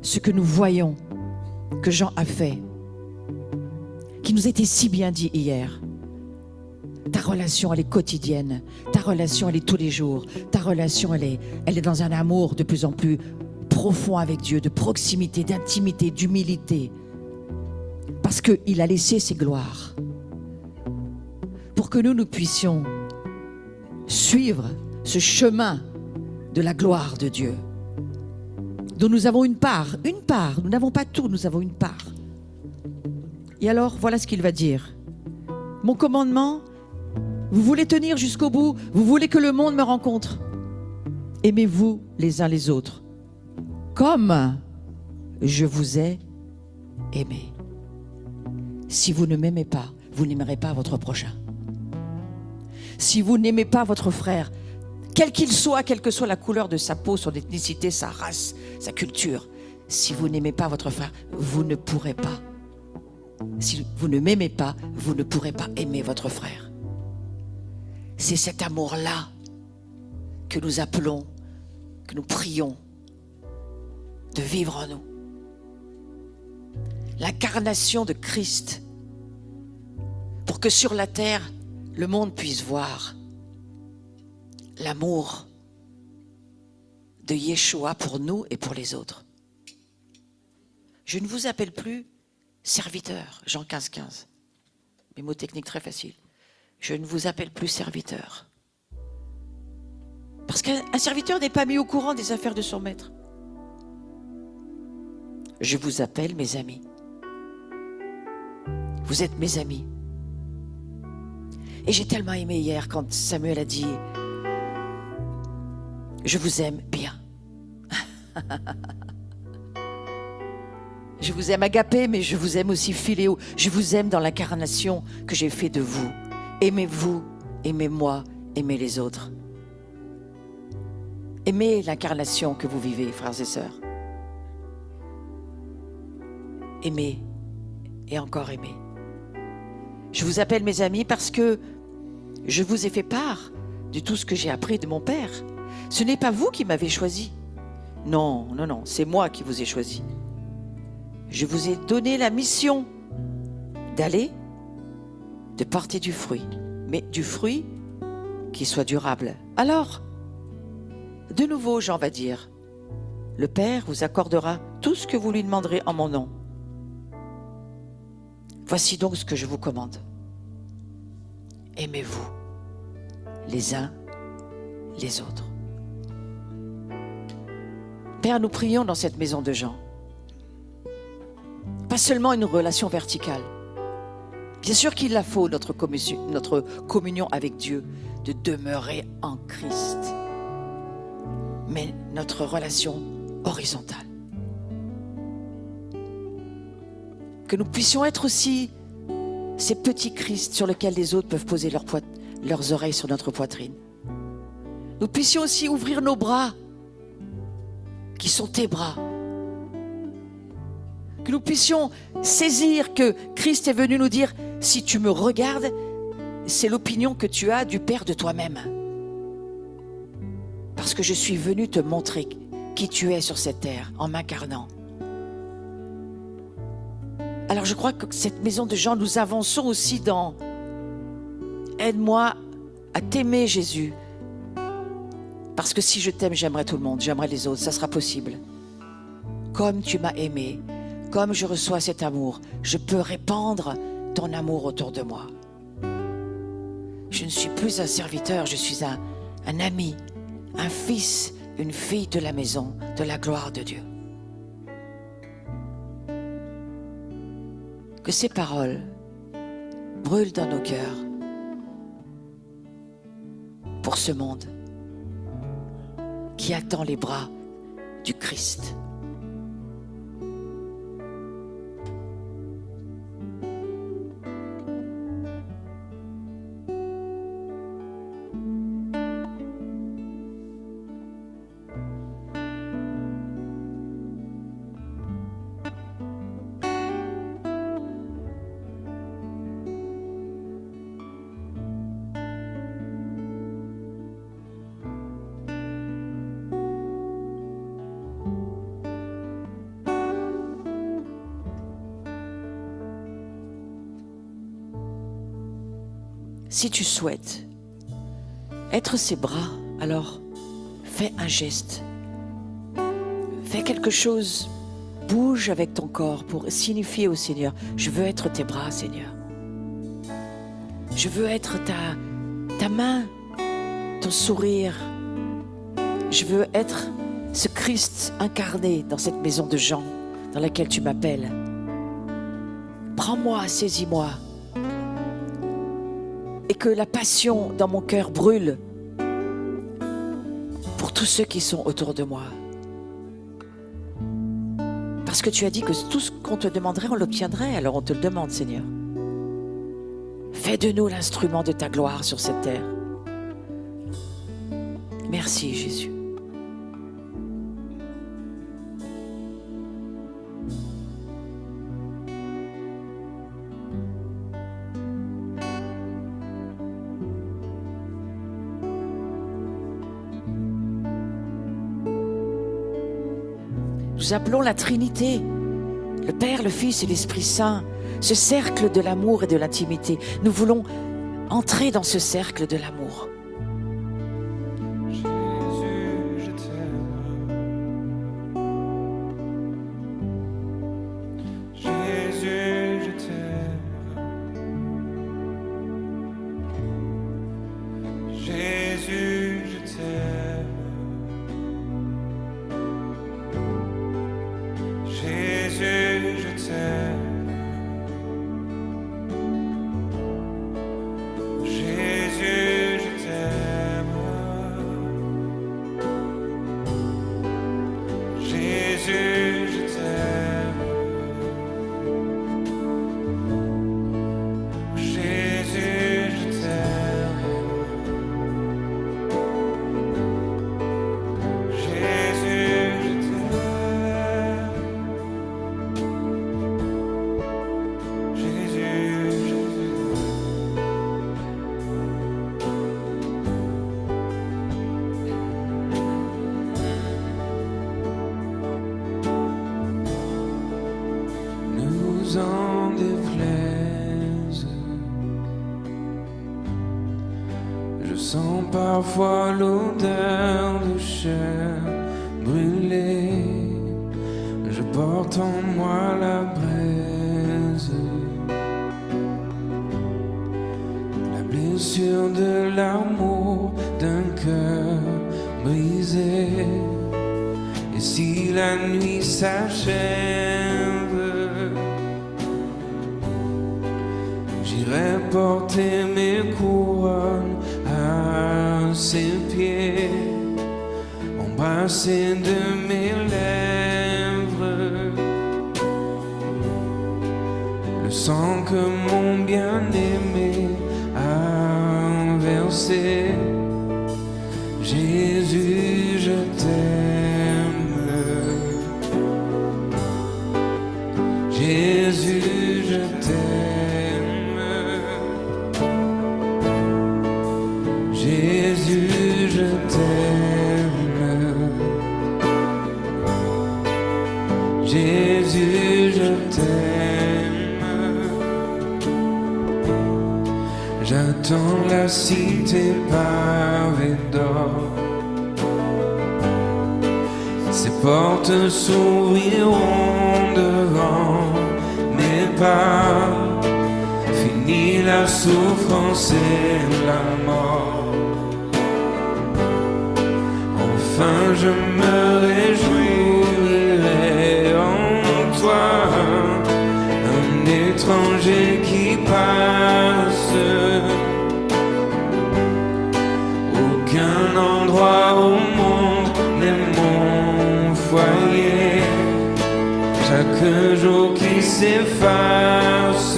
ce que nous voyons que Jean a fait, qui nous était si bien dit hier. Ta relation, elle est quotidienne. Ta relation, elle est tous les jours. Ta relation, elle est dans un amour de plus en plus profond avec Dieu, de proximité, d'intimité, d'humilité. Parce qu'il a laissé ses gloires pour que nous puissions suivre ce chemin de la gloire de Dieu, dont nous avons une part. Nous n'avons pas tout, nous avons une part. Et alors, voilà ce qu'il va dire. Mon commandement, vous voulez tenir jusqu'au bout, vous voulez que le monde me rencontre. Aimez-vous les uns les autres, comme je vous ai aimé. Si vous ne m'aimez pas, vous n'aimerez pas votre prochain. Si vous n'aimez pas votre frère, quel qu'il soit, quelle que soit la couleur de sa peau, son ethnicité, sa race, sa culture, si vous n'aimez pas votre frère, vous ne pourrez pas. Si vous ne m'aimez pas, vous ne pourrez pas aimer votre frère. C'est cet amour-là que nous appelons, que nous prions de vivre en nous. L'incarnation de Christ, pour que sur la terre, le monde puisse voir l'amour de Yeshua pour nous et pour les autres. Je ne vous appelle plus serviteur, Jean 15, 15. Mes mots techniques très faciles. Je ne vous appelle plus serviteur. Parce qu'un serviteur n'est pas mis au courant des affaires de son maître. Je vous appelle mes amis. Vous êtes mes amis. Et j'ai tellement aimé hier quand Samuel a dit « Je vous aime bien. Je vous aime agapé, mais je vous aime aussi philéo. Je vous aime dans l'incarnation que j'ai fait de vous. Aimez-vous, aimez-moi, aimez les autres. Aimez l'incarnation que vous vivez, frères et sœurs. Aimez et encore aimez. Je vous appelle mes amis parce que je vous ai fait part de tout ce que j'ai appris de mon Père. Ce n'est pas vous qui m'avez choisi. Non, non, non, c'est moi qui vous ai choisi. Je vous ai donné la mission d'aller, de porter du fruit, mais du fruit qui soit durable. Alors, de nouveau, Jean va dire, le Père vous accordera tout ce que vous lui demanderez en mon nom. Voici donc ce que je vous commande. Aimez-vous les uns les autres. Père, nous prions dans cette maison de Jean. Pas seulement une relation verticale. Bien sûr qu'il la faut, notre communion avec Dieu, de demeurer en Christ. Mais notre relation horizontale. Que nous puissions être aussi ces petits Christ sur lesquels les autres peuvent poser leurs oreilles sur notre poitrine. Nous puissions aussi ouvrir nos bras, qui sont tes bras. Que nous puissions saisir que Christ est venu nous dire, si tu me regardes, c'est l'opinion que tu as du Père de toi-même. Parce que je suis venu te montrer qui tu es sur cette terre en m'incarnant. Alors je crois que cette maison de Jean, nous avançons aussi dans aide-moi à t'aimer Jésus. Parce que si je t'aime, j'aimerai tout le monde, j'aimerai les autres, ça sera possible. Comme tu m'as aimé, comme je reçois cet amour, je peux répandre ton amour autour de moi. Je ne suis plus un serviteur, je suis un ami, un fils, une fille de la maison, de la gloire de Dieu. Que ces paroles brûlent dans nos cœurs pour ce monde qui attend les bras du Christ. Si tu souhaites être ses bras, alors fais un geste. Fais quelque chose. Bouge avec ton corps pour signifier au Seigneur, je veux être tes bras, Seigneur. Je veux être ta main, ton sourire. Je veux être ce Christ incarné dans cette maison de Jean dans laquelle tu m'appelles. Prends-moi, saisis-moi. Et que la passion dans mon cœur brûle pour tous ceux qui sont autour de moi. Parce que tu as dit que tout ce qu'on te demanderait, on l'obtiendrait, alors on te le demande, Seigneur. Fais de nous l'instrument de ta gloire sur cette terre. Merci, Jésus. Nous appelons la Trinité, le Père, le Fils et l'Esprit Saint, ce cercle de l'amour et de l'intimité. Nous voulons entrer dans ce cercle de l'amour. Jésus, je t'aime. Jésus, je t'aime. Jésus, je t'aime. Jésus, je t'aime. Jésus, je t'aime. Jésus, je t'aime. Jésus, je t'aime. Jésus, je t'aime. Jésus, Jésus. Nous en déplaise. Je sens parfois l'odeur de chair brûlée. Je porte en moi la braise. La blessure de l'amour d'un cœur brisé. Et si la nuit s'achève, j'irai porter mes couronnes à ses pieds, embrasser de mes lèvres le sang que mon bien-aimé a versé. Jésus, je t'aime. Jésus, je t'aime. Jésus, je t'aime. Jésus, je t'aime. J'attends la cité pavée d'or. Ses portes s'ouvriront devant mes pas. Fini la souffrance et la mort. Enfin je me réjouirai en toi, un étranger qui passe. Aucun endroit au monde n'est mon foyer. Chaque jour qui s'efface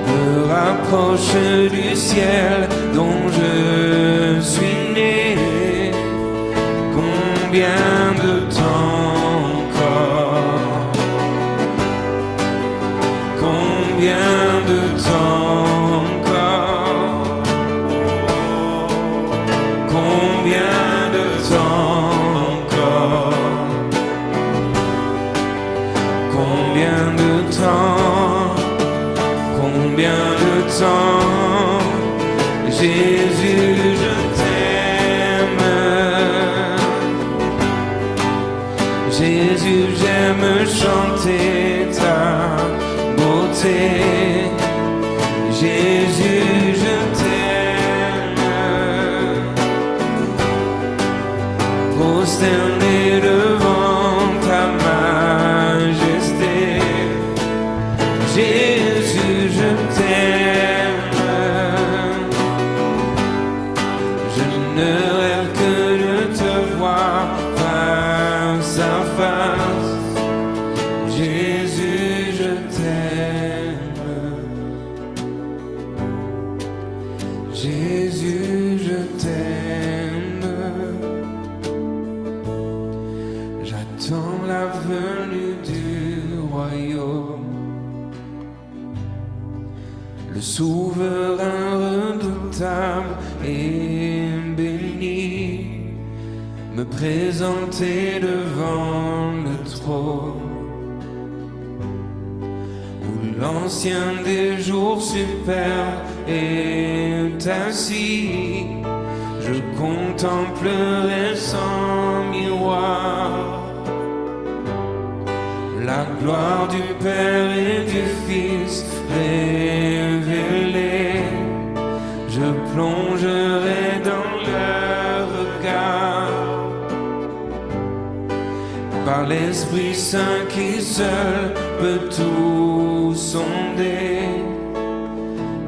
me rapproche du ciel dont je suis né. Combien de temps encore? Combien de temps encore? Combien de temps encore? Combien de temps? Combien de temps? Jésus, je t'aime. Jésus, j'aime chanter ta beauté. Jésus, je t'aime. Prosterné devant ta majesté. Jésus, je t'aime. Je ne rêve que de te voir face à face. Jésus, je t'aime. Jésus, je t'aime. J'attends la venue du royaume. Le souverain redoutable et béni me présenter devant le trône où l'ancien des jours superbes est assis. Je contemplerai sans miroir la gloire du Père et du Fils révélée. Je plongerai dans leur regard par l'Esprit Saint qui seul peut tout sonder.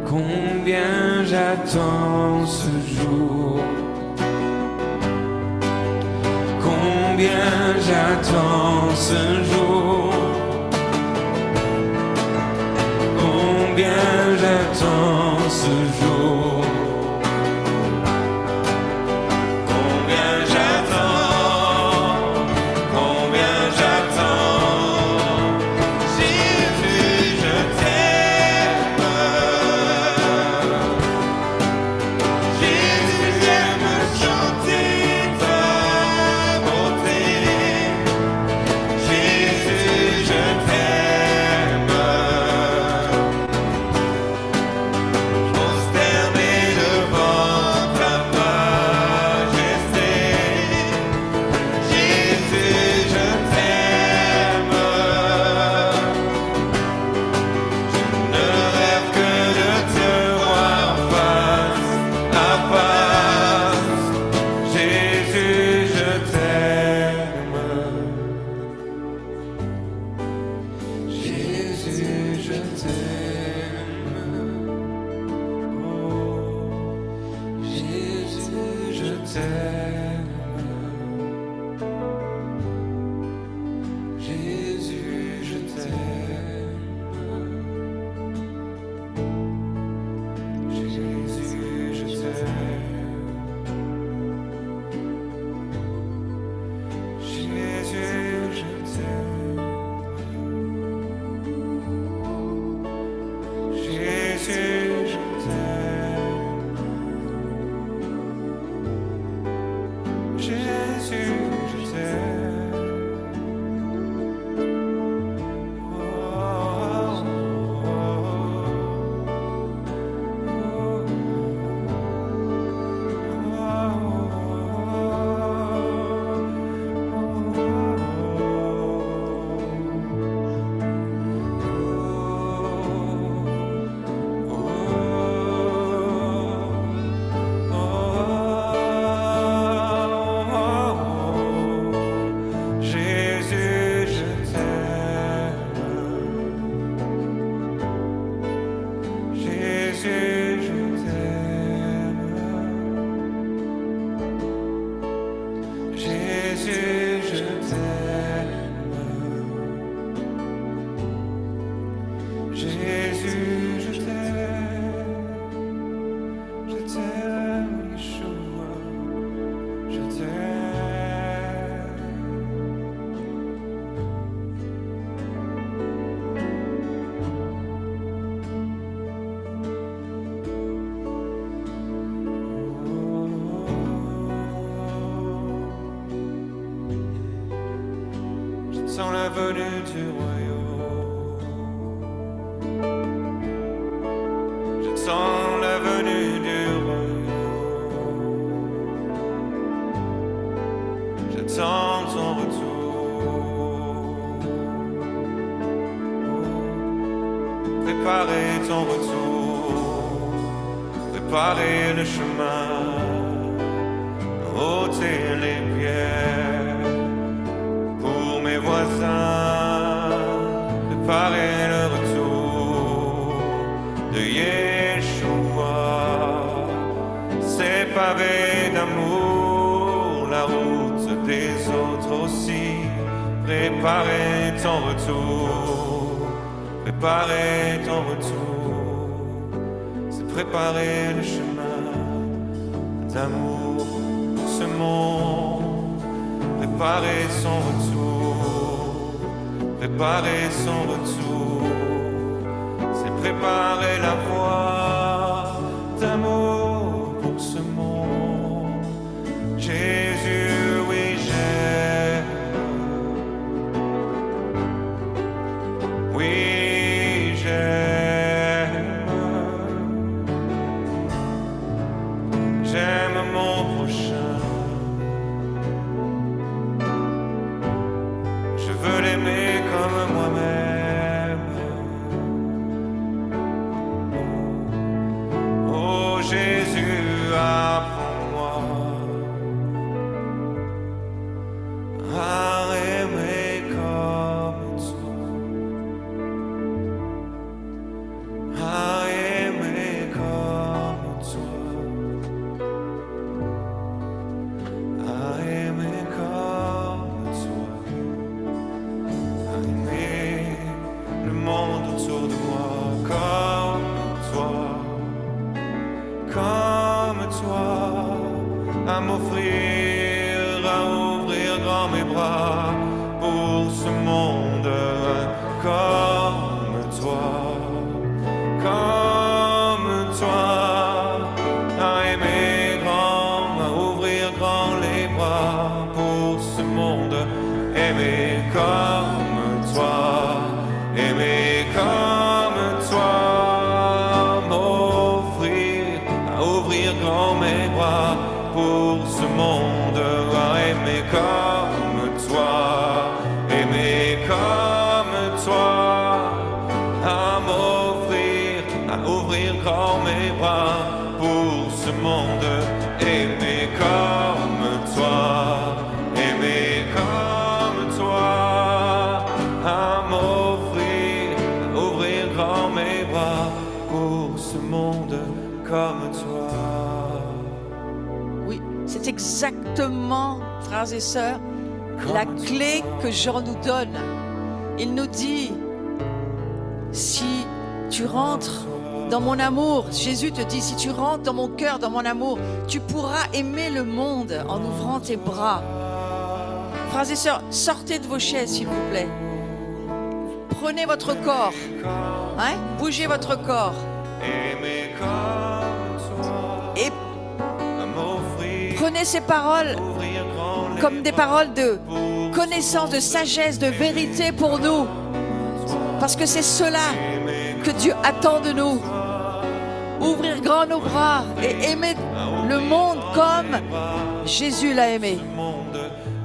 Combien j'attends ce jour. Combien j'attends ce jour. Combien j'attends ce jour. Combien j'attends. Combien j'attends. Jésus, je t'aime. Jésus, j'aime chanter ta beauté. Jésus, je t'aime. sans la venue du royaume. J'attends la venue du royaume. J'attends ton retour. Préparez ton retour. Préparez le chemin. Ôtez les pierres pour mes voisins. Préparez le retour de Yeshua. C'est pavé d'amour, la route des autres aussi. Préparez ton retour. Préparez ton retour. C'est préparer le chemin d'amour pour ce monde. Préparer son retour. Préparer son retour. C'est préparer la voie d'amour pour ce monde. Jésus, oui, j'aime. Oui, j'aime. J'aime mon prochain. Je veux l'aimer comme moi-même. Oh Jésus, apprends-moi à aimer comme toi. À aimer comme toi. À aimer comme toi. À aimer le monde autour de moi comme toi. Comme toi. À m'offrir, à ouvrir grand mes bras pour ce monde comme toi. Comme toi, à aimer grand, à ouvrir grand les bras pour ce monde. Aimer comme toi, aimer comme toi, m'offrir, à ouvrir grand mes bras pour ce monde. À aimer comme toi, aimer comme toi, à m'offrir, à ouvrir grand mes bras pour ce monde. Aimer comme toi, aimer comme toi, à m'offrir, à ouvrir grand mes bras pour ce monde comme toi. Oui, c'est exactement, frères et sœurs, la clé que Jean nous donne. Il nous dit, si tu rentres dans mon amour, Jésus te dit, si tu rentres dans mon cœur, dans mon amour, tu pourras aimer le monde en ouvrant tes bras. Frères et sœurs, sortez de vos chaises, s'il vous plaît. Prenez votre corps, hein? Bougez votre corps. Aimer comme toi, Et à m'offrir, prenez ces paroles ouvrir grand les comme des paroles de connaissance, de sagesse, de vérité pour nous. Parce que c'est cela que Dieu attend de nous. Ouvrir grand nos bras et aimer le monde comme Jésus l'a aimé. monde.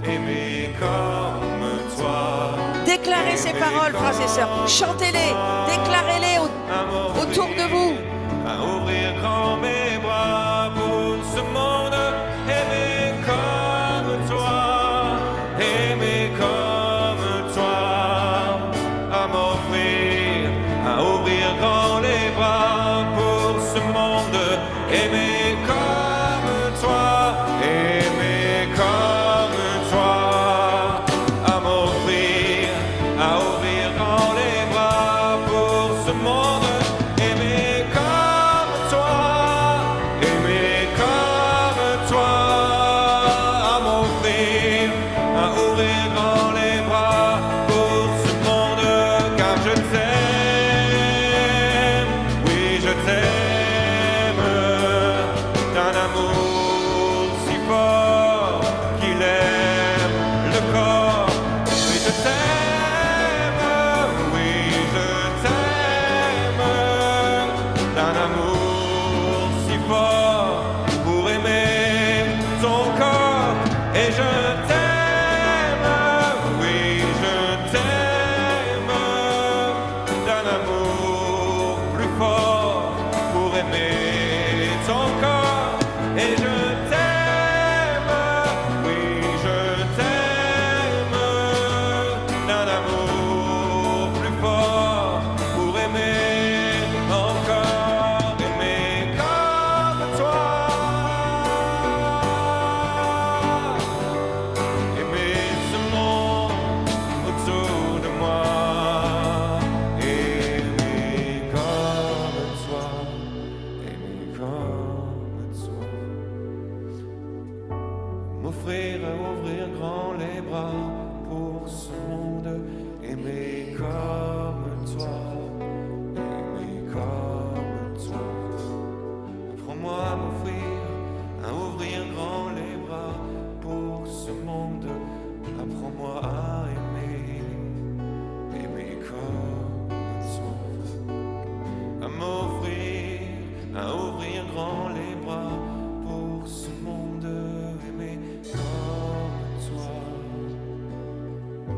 Aimer comme toi, Déclarez ces paroles, frères et sœurs. Chantez-les, déclarez-les autour de vous. à ouvrir grand mes bras pour ce monde. Aimer comme toi, aimer comme toi, à m'offrir, à ouvrir grand les bras pour ce monde. Aimer comme toi, aimer comme toi, à m'offrir, à ouvrir grand les bras pour ce monde. Aimer comme toi,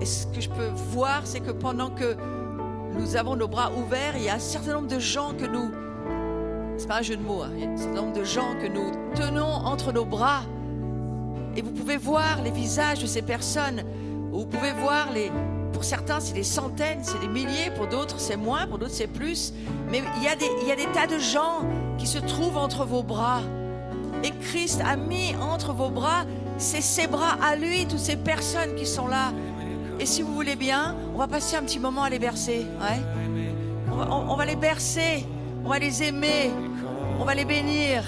Et ce que je peux voir, c'est que pendant que nous avons nos bras ouverts, il y a un certain nombre de gens que nous... C'est pas un jeu de mots, hein, il y a un certain nombre de gens que nous tenons entre nos bras. Et vous pouvez voir les visages de ces personnes. Vous pouvez voir pour certains, c'est des centaines, c'est des milliers. Pour d'autres, c'est moins. Pour d'autres, c'est plus. Mais il y a des tas de gens qui se trouvent entre vos bras. Et Christ a mis entre vos bras, c'est ses bras à lui, toutes ces personnes qui sont là. Et si vous voulez bien, on va passer un petit moment à les bercer. Ouais. On va les bercer, on va les aimer, on va les bénir.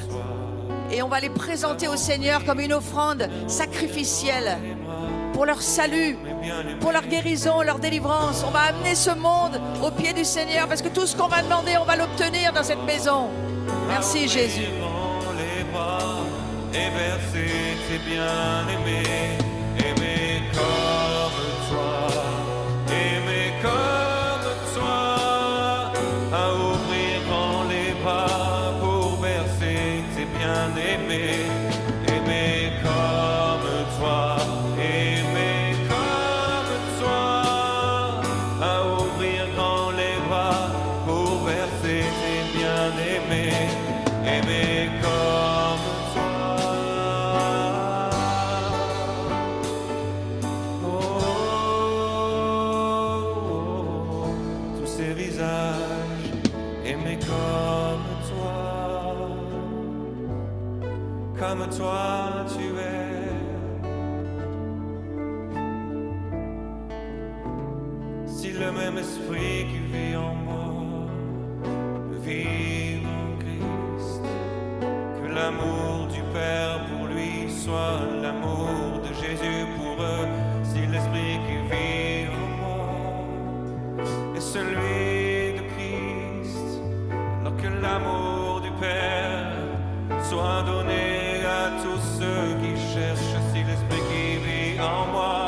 Et on va les présenter au Seigneur comme une offrande sacrificielle pour leur salut, pour leur guérison, leur délivrance. On va amener ce monde au pied du Seigneur parce que tout ce qu'on va demander, on va l'obtenir dans cette maison. Merci Jésus. Les bras et bercer tes bien-aimés, aimer comme toi, aimer comme toi, à ouvrir grand les bras pour bercer tes bien-aimés, aimer comme toi, aimer comme toi, à ouvrir grand les bras pour bercer tes bien-aimés, aimer comme toi. Oh, tous ces visages, aimer comme toi tu es. Si le même esprit qui vit en moi vit en Christ, que l'amour du Père pour lui soit l'amour de Jésus pour eux. Si l'esprit qui vit en moi est celui de Christ, alors que l'amour du Père soit donné à tous ceux qui cherchent. Si l'esprit qui vit en moi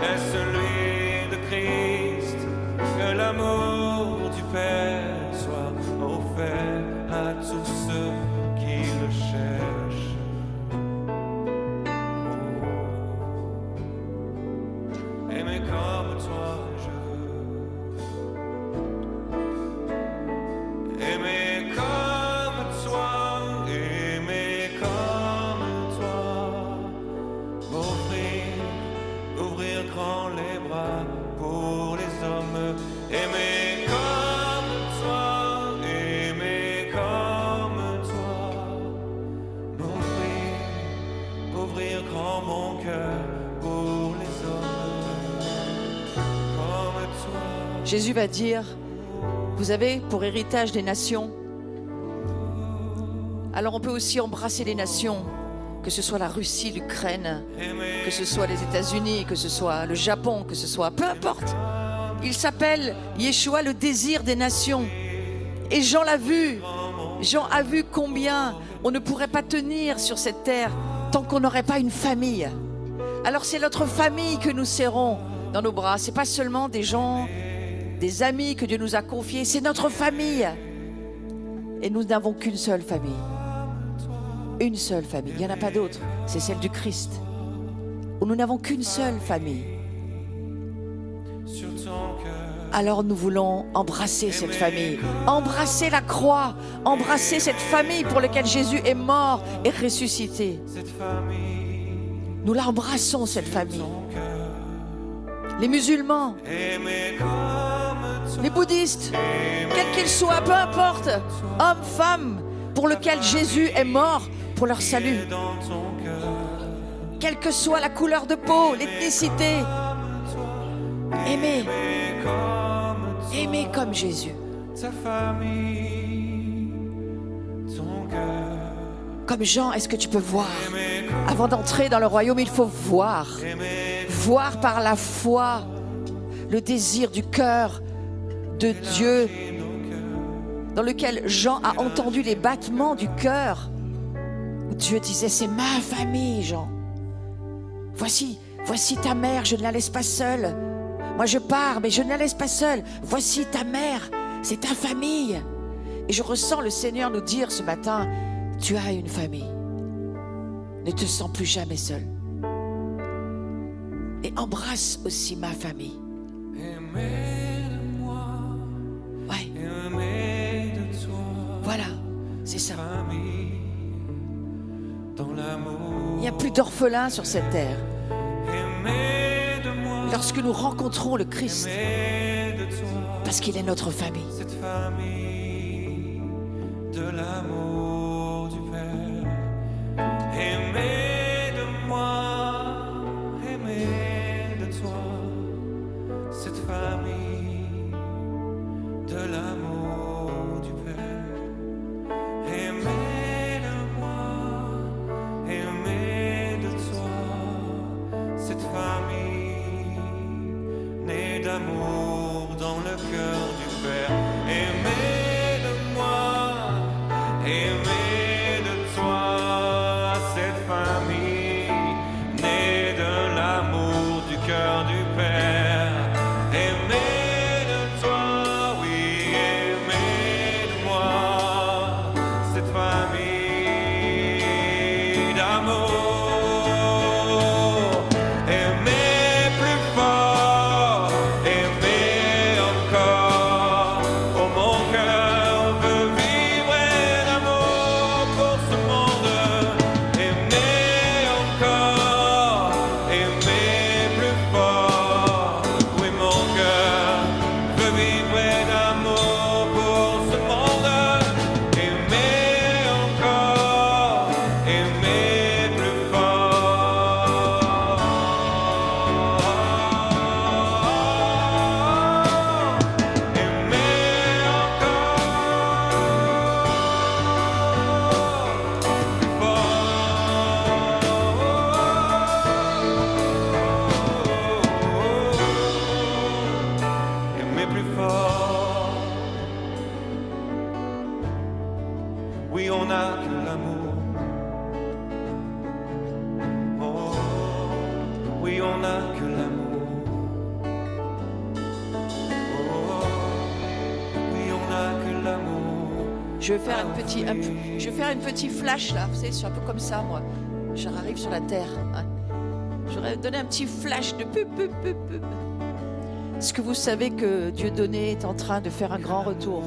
est celui de Christ, que l'amour du Père soit offert à tous ceux qui le cherchent. Oh. Aimer comme toi je veux. Aimer comme toi, aimer comme toi. Ouvrir grand les bras pour les hommes. Aimer comme toi, aimer comme toi. Ouvrir grand mon cœur pour les hommes. Comme toi. Jésus va dire, vous avez pour héritage des nations. Alors on peut aussi embrasser les nations, que ce soit la Russie, l'Ukraine, que ce soit les États-Unis, que ce soit le Japon, que ce soit, peu importe. Il s'appelle Yeshua, le désir des nations. Et Jean l'a vu. Jean a vu combien on ne pourrait pas tenir sur cette terre tant qu'on n'aurait pas une famille. Alors c'est notre famille que nous serrons dans nos bras. C'est pas seulement des gens, des amis que Dieu nous a confiés, c'est notre famille. Et nous n'avons qu'une seule famille. Une seule famille, il n'y en a pas d'autre, c'est celle du Christ. Où nous n'avons qu'une seule famille. Sur ton cœur. Alors nous voulons embrasser cette famille, embrasser la croix, embrasser cette famille pour laquelle Jésus est mort et ressuscité. Cette famille, Nous l'embrassons, cette famille. ton cœur. Les musulmans, Aimer comme toi. les bouddhistes, quels qu'ils soient, peu importe, hommes, femmes, pour lesquels Jésus est mort pour leur salut. Dans ton cœur. Quelle que soit la couleur de peau, l'ethnicité, aimer, aimer comme Jésus. Ta famille, ton cœur. Comme Jean, est-ce que tu peux voir? Avant d'entrer dans le royaume, il faut voir. Voir par la foi le désir du cœur de Dieu, dans lequel Jean a entendu les battements du cœur, où Dieu disait, c'est ma famille, Jean. Voici ta mère, je ne la laisse pas seule. Moi je pars, mais je ne la laisse pas seule. Voici ta mère, c'est ta famille. Et je ressens le Seigneur nous dire ce matin, tu as une famille. Ne te sens plus jamais seul. et embrasse aussi ma famille. Aimé de moi, Ouais, aimé de toi, voilà, c'est ça. famille, dans l'amour. Il n'y a plus d'orphelins sur cette terre. Aimé de moi, Lorsque nous rencontrons le Christ, aimé de toi, parce qu'il est notre famille. cette famille, de l'amour du Père. Aimé de moi, aimé de toi, cette famille, de l'amour du Père. Aimé de moi, aimé de toi, cette famille, née d'amour dans le cœur du Père. Aimé de moi, aimé de toi, cette famille, née de l'amour du cœur du Père. Aimé de toi, oui, aimé de moi, cette famille d'amour. Aimé plus fort, aimé encore. Oh, mon cœur veut vivre d'amour pour ce monde. Aimé encore, aimé plus fort. Oui, mon cœur veut vivre d'amour pour ce monde. Aimé encore, aimé plus fort. Aimer plus fort. Oui, on a que l'amour. Oh, oui, on a que l'amour. Oh, oui, on a que l'amour. Je vais faire je vais faire une petite flash là. Vous savez, je suis un peu comme ça, moi. J'arrive sur la terre. Hein. J'aurais donné un petit flash de pub. Est-ce que vous savez que Dieudonné est en train de faire un grand retour?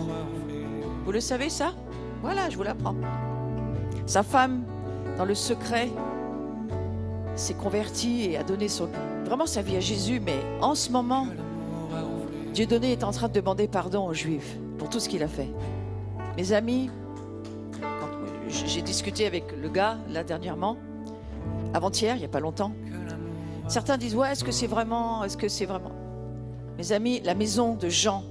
Vous le savez, ça? Voilà, je vous l'apprends. Sa femme, dans le secret, s'est convertie et a donné vraiment sa vie à Jésus. Mais en ce moment, Dieudonné est en train de demander pardon aux Juifs pour tout ce qu'il a fait. Mes amis, quand j'ai discuté avec le gars, là, dernièrement, avant-hier, il n'y a pas longtemps, certains disent, ouais, est-ce que c'est vraiment... Mes amis, la maison de Jean,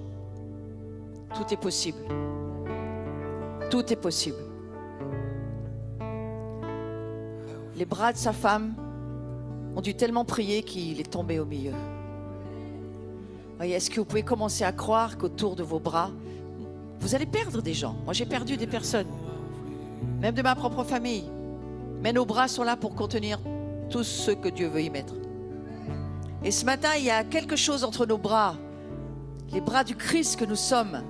tout est possible. Tout est possible. Les bras de sa femme ont dû tellement prier qu'il est tombé au milieu. Voyez, est-ce que vous pouvez commencer à croire qu'autour de vos bras, vous allez perdre des gens? Moi, j'ai perdu des personnes, même de ma propre famille. Mais nos bras sont là pour contenir tout ce que Dieu veut y mettre. Et ce matin, il y a quelque chose entre nos bras, les bras du Christ que nous sommes,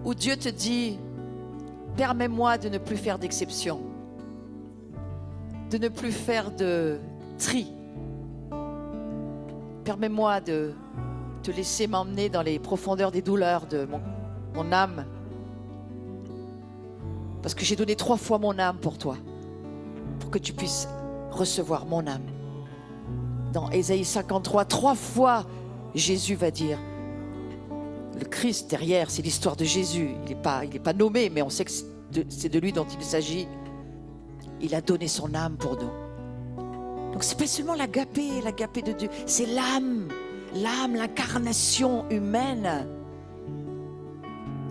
où Dieu te dit, permets-moi de ne plus faire d'exception, de ne plus faire de tri. Permets-moi de te laisser m'emmener dans les profondeurs des douleurs de mon âme. Parce que j'ai donné 3 fois mon âme pour toi, pour que tu puisses recevoir mon âme. Dans Ésaïe 53, 3 fois, Jésus va dire, le Christ derrière, c'est l'histoire de Jésus. Il n'est pas nommé, mais on sait que c'est de lui dont il s'agit. Il a donné son âme pour nous. Donc c'est pas seulement l'agapé de Dieu, c'est l'âme, l'incarnation humaine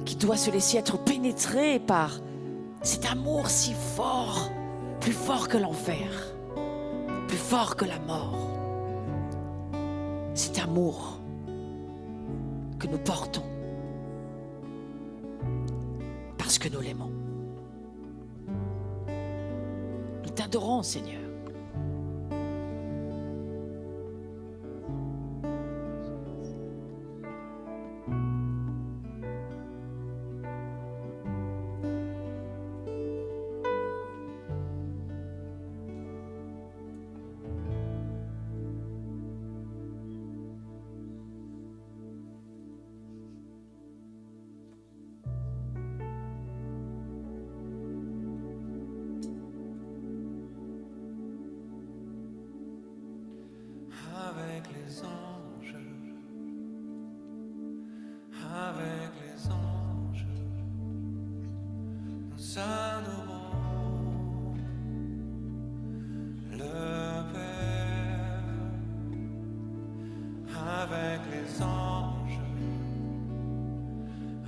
qui doit se laisser être pénétrée par cet amour si fort, plus fort que l'enfer, plus fort que la mort. Cet amour que nous portons parce que nous l'aimons. Nous t'adorons, Seigneur. les anges, avec les anges, nous adorons le Père. Avec les anges,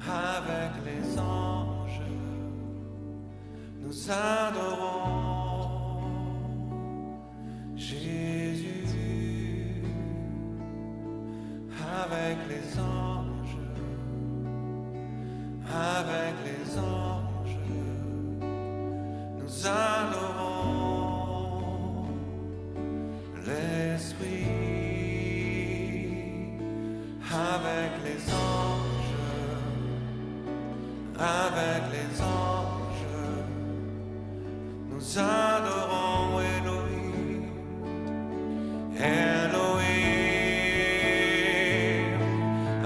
avec les anges, nous adorons Jésus. Avec les anges, avec les anges, nous adorons l'Esprit. Avec les anges, avec les anges, nous adorons Elohim, Elohim.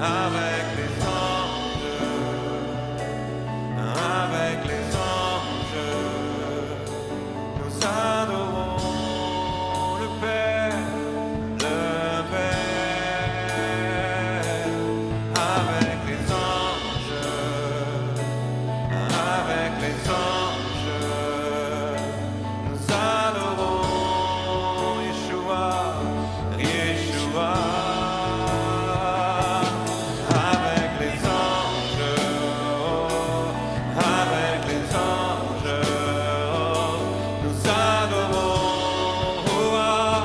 Avec les anges, avec les anges, nous adorons le Père, le Père. Avec les anges, avec les anges, nous adorons Yeshua, Yeshua. Avec les anges, avec les anges, nous adorons Ouah,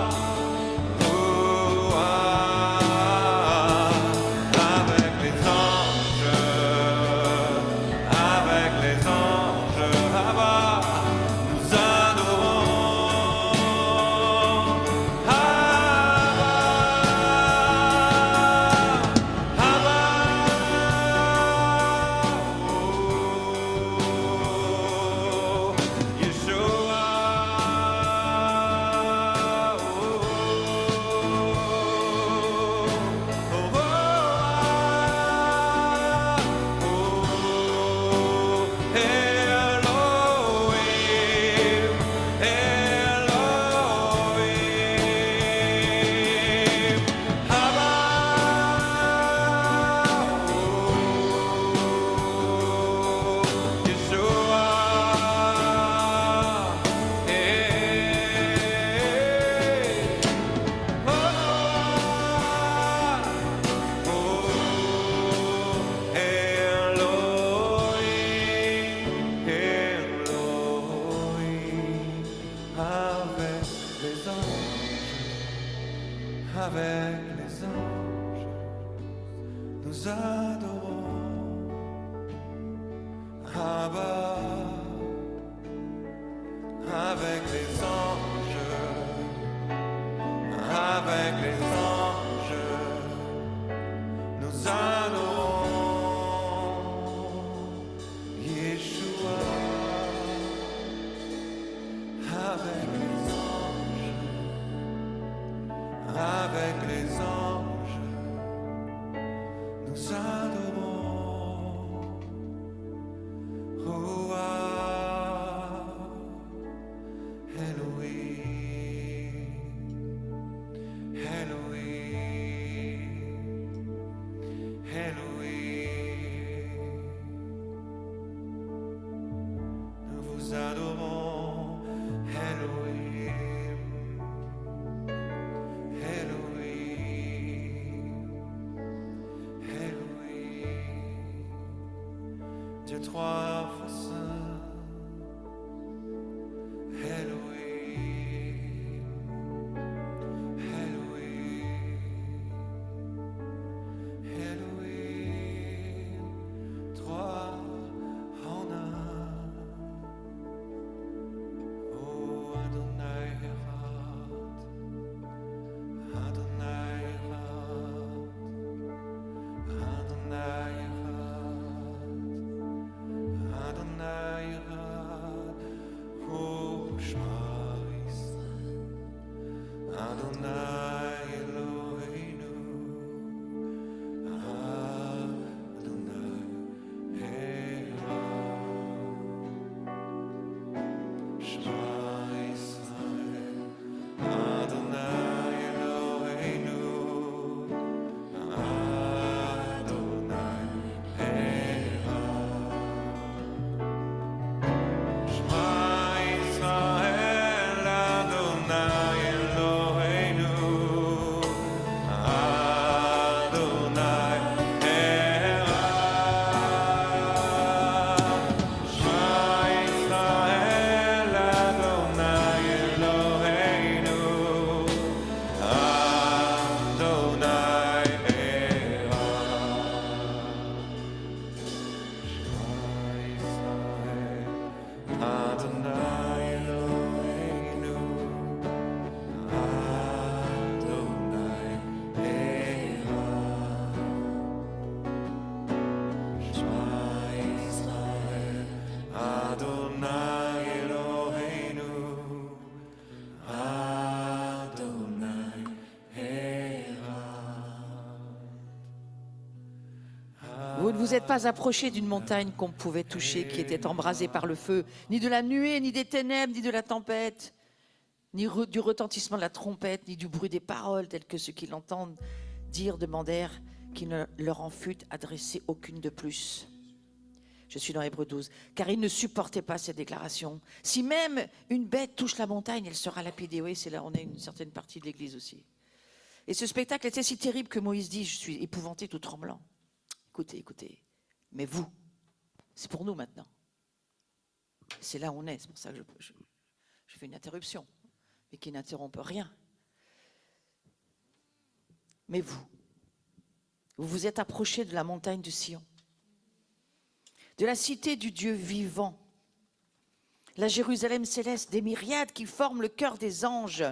Ouah. Avec les anges, avec les anges, Abba, nous adorons Abba, Abba, oh, Yeshua, Elohim, Elohim, Abba, Yeshua, Elohim, Elohim, avec les anges, avec les anges, nous adorons Abba. Avec les anges, avec les anges, nous adorons Yeshua. Avec les anges, avec les anges, nous adorons Ouah, Elohim, Elohim, Elohim. Nous vous adorons Elohim, Elohim, Elohim. Dieu trois fois saint, Elohim, Elohim, Elohim, trois en un. Oh Adonai Echad, Adonai Echad, Adonai Echad, Vous ne vous êtes pas approché d'une montagne qu'on pouvait toucher, qui était embrasée par le feu, ni de la nuée, ni des ténèbres, ni de la tempête, ni du retentissement de la trompette, ni du bruit des paroles, telles que ceux qui l'entendent dire demandèrent qu'il ne leur en fût adressé aucune de plus. Je suis dans Hébreux 12. Car ils ne supportaient pas cette déclaration. Si même une bête touche la montagne, elle sera lapidée. Oui, c'est là, on est une certaine partie de l'Église aussi. Et ce spectacle était si terrible que Moïse dit, je suis épouvanté tout tremblant. Écoutez, écoutez. Mais vous, c'est pour nous maintenant. C'est là où on est. C'est pour ça que je fais une interruption, mais qui n'interrompt rien. Mais vous vous êtes approchés de la montagne de Sion, de la cité du Dieu vivant, la Jérusalem céleste, des myriades qui forment le cœur des anges,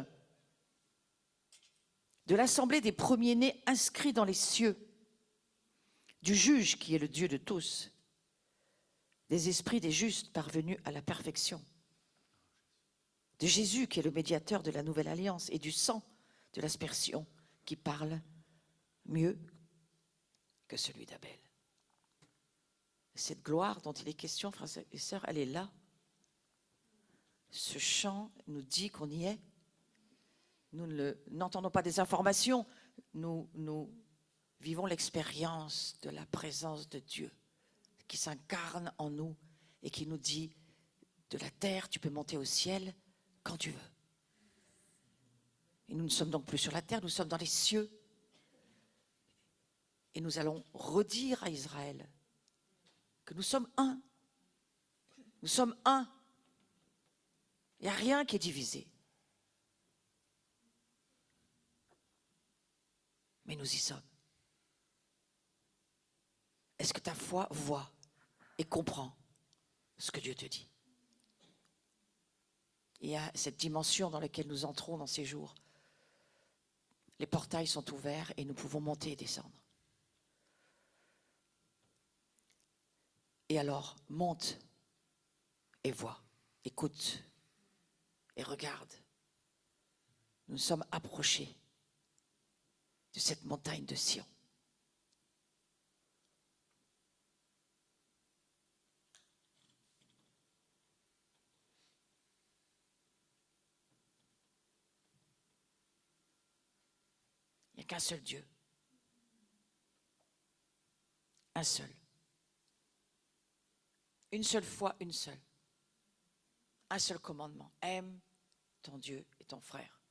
de l'assemblée des premiers-nés inscrits dans les cieux, du juge qui est le Dieu de tous, des esprits des justes parvenus à la perfection, de Jésus qui est le médiateur de la nouvelle alliance et du sang de l'aspersion qui parle mieux que celui d'Abel. Cette gloire dont il est question, frères et sœurs, elle est là. Ce chant nous dit qu'on y est. Nous n'entendons pas des informations, nous vivons l'expérience de la présence de Dieu qui s'incarne en nous et qui nous dit, de la terre, tu peux monter au ciel quand tu veux. Et nous ne sommes donc plus sur la terre, nous sommes dans les cieux. Et nous allons redire à Israël que nous sommes un. Nous sommes un. Il n'y a rien qui est divisé. Mais nous y sommes. Est-ce que ta foi voit et comprend ce que Dieu te dit? Il y a cette dimension dans laquelle nous entrons dans ces jours. Les portails sont ouverts et nous pouvons monter et descendre. Et alors, monte et vois, écoute et regarde. Nous sommes approchés de cette montagne de Sion. Il n'y a qu'un seul Dieu. Un seul. Une seule foi, une seule. Un seul commandement. Aime ton Dieu et ton frère.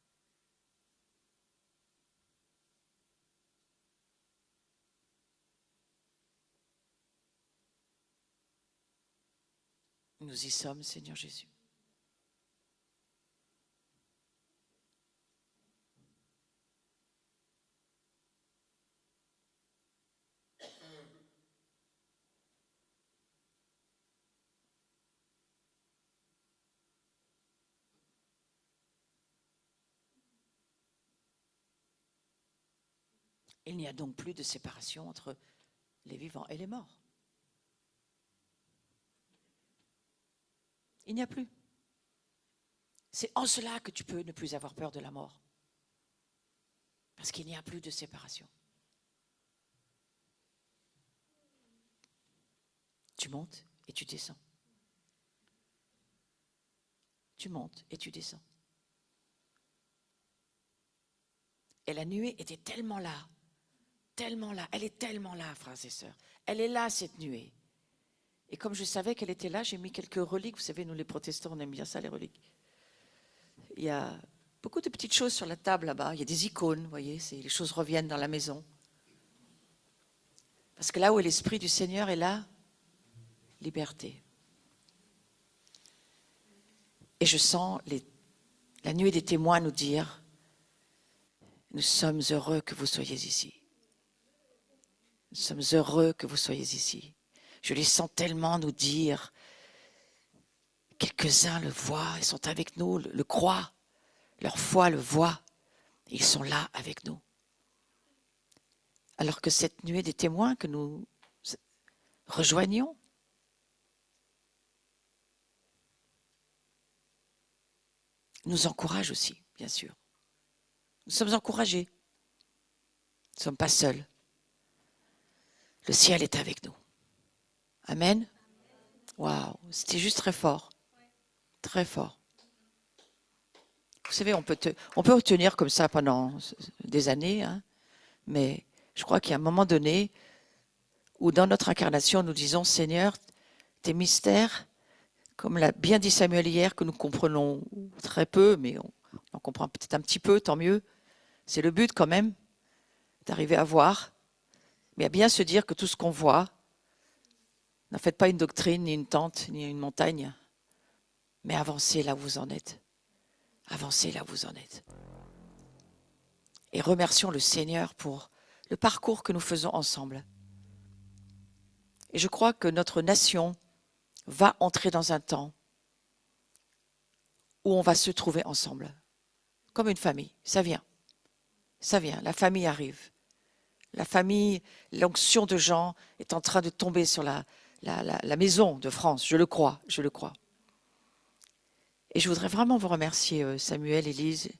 Nous y sommes, Seigneur Jésus. Il n'y a donc plus de séparation entre les vivants et les morts. Il n'y a plus. C'est en cela que tu peux ne plus avoir peur de la mort. Parce qu'il n'y a plus de séparation. Tu montes et tu descends. Tu montes et tu descends. Et la nuée était tellement là, elle est tellement là, frères et sœurs. Elle est là, cette nuée. Et comme je savais qu'elle était là, j'ai mis quelques reliques. Vous savez, nous les protestants, on aime bien ça, les reliques. Il y a beaucoup de petites choses sur la table là-bas. Il y a des icônes, vous voyez, les choses reviennent dans la maison. Parce que là où est l'Esprit du Seigneur est là, liberté. Et je sens la nuée des témoins nous dire, nous sommes heureux que vous soyez ici. Nous sommes heureux que vous soyez ici. Je les sens tellement nous dire, quelques-uns le voient, ils sont avec nous, le croient, leur foi le voit, ils sont là avec nous. Alors que cette nuée des témoins que nous rejoignons, nous encourage aussi, bien sûr. Nous sommes encouragés. Nous ne sommes pas seuls. le ciel est avec nous. Amen. Waouh, c'était juste très fort. Très fort. Vous savez, on peut tenir comme ça pendant des années, hein, mais je crois qu'il y a un moment donné où dans notre incarnation, nous disons, Seigneur, tes mystères, comme l'a bien dit Samuel hier, que nous comprenons très peu, mais on en comprend peut-être un petit peu, tant mieux. C'est le but quand même, d'arriver à voir, mais à bien se dire que tout ce qu'on voit, n'en faites pas une doctrine, ni une tente, ni une montagne, mais avancez là où vous en êtes. Avancez là où vous en êtes. Et remercions le Seigneur pour le parcours que nous faisons ensemble. Et je crois que notre nation va entrer dans un temps où on va se trouver ensemble, comme une famille. Ça vient, la famille arrive. La famille, l'onction de Jean est en train de tomber sur la maison de France, je le crois. Et je voudrais vraiment vous remercier, Samuel, Élise,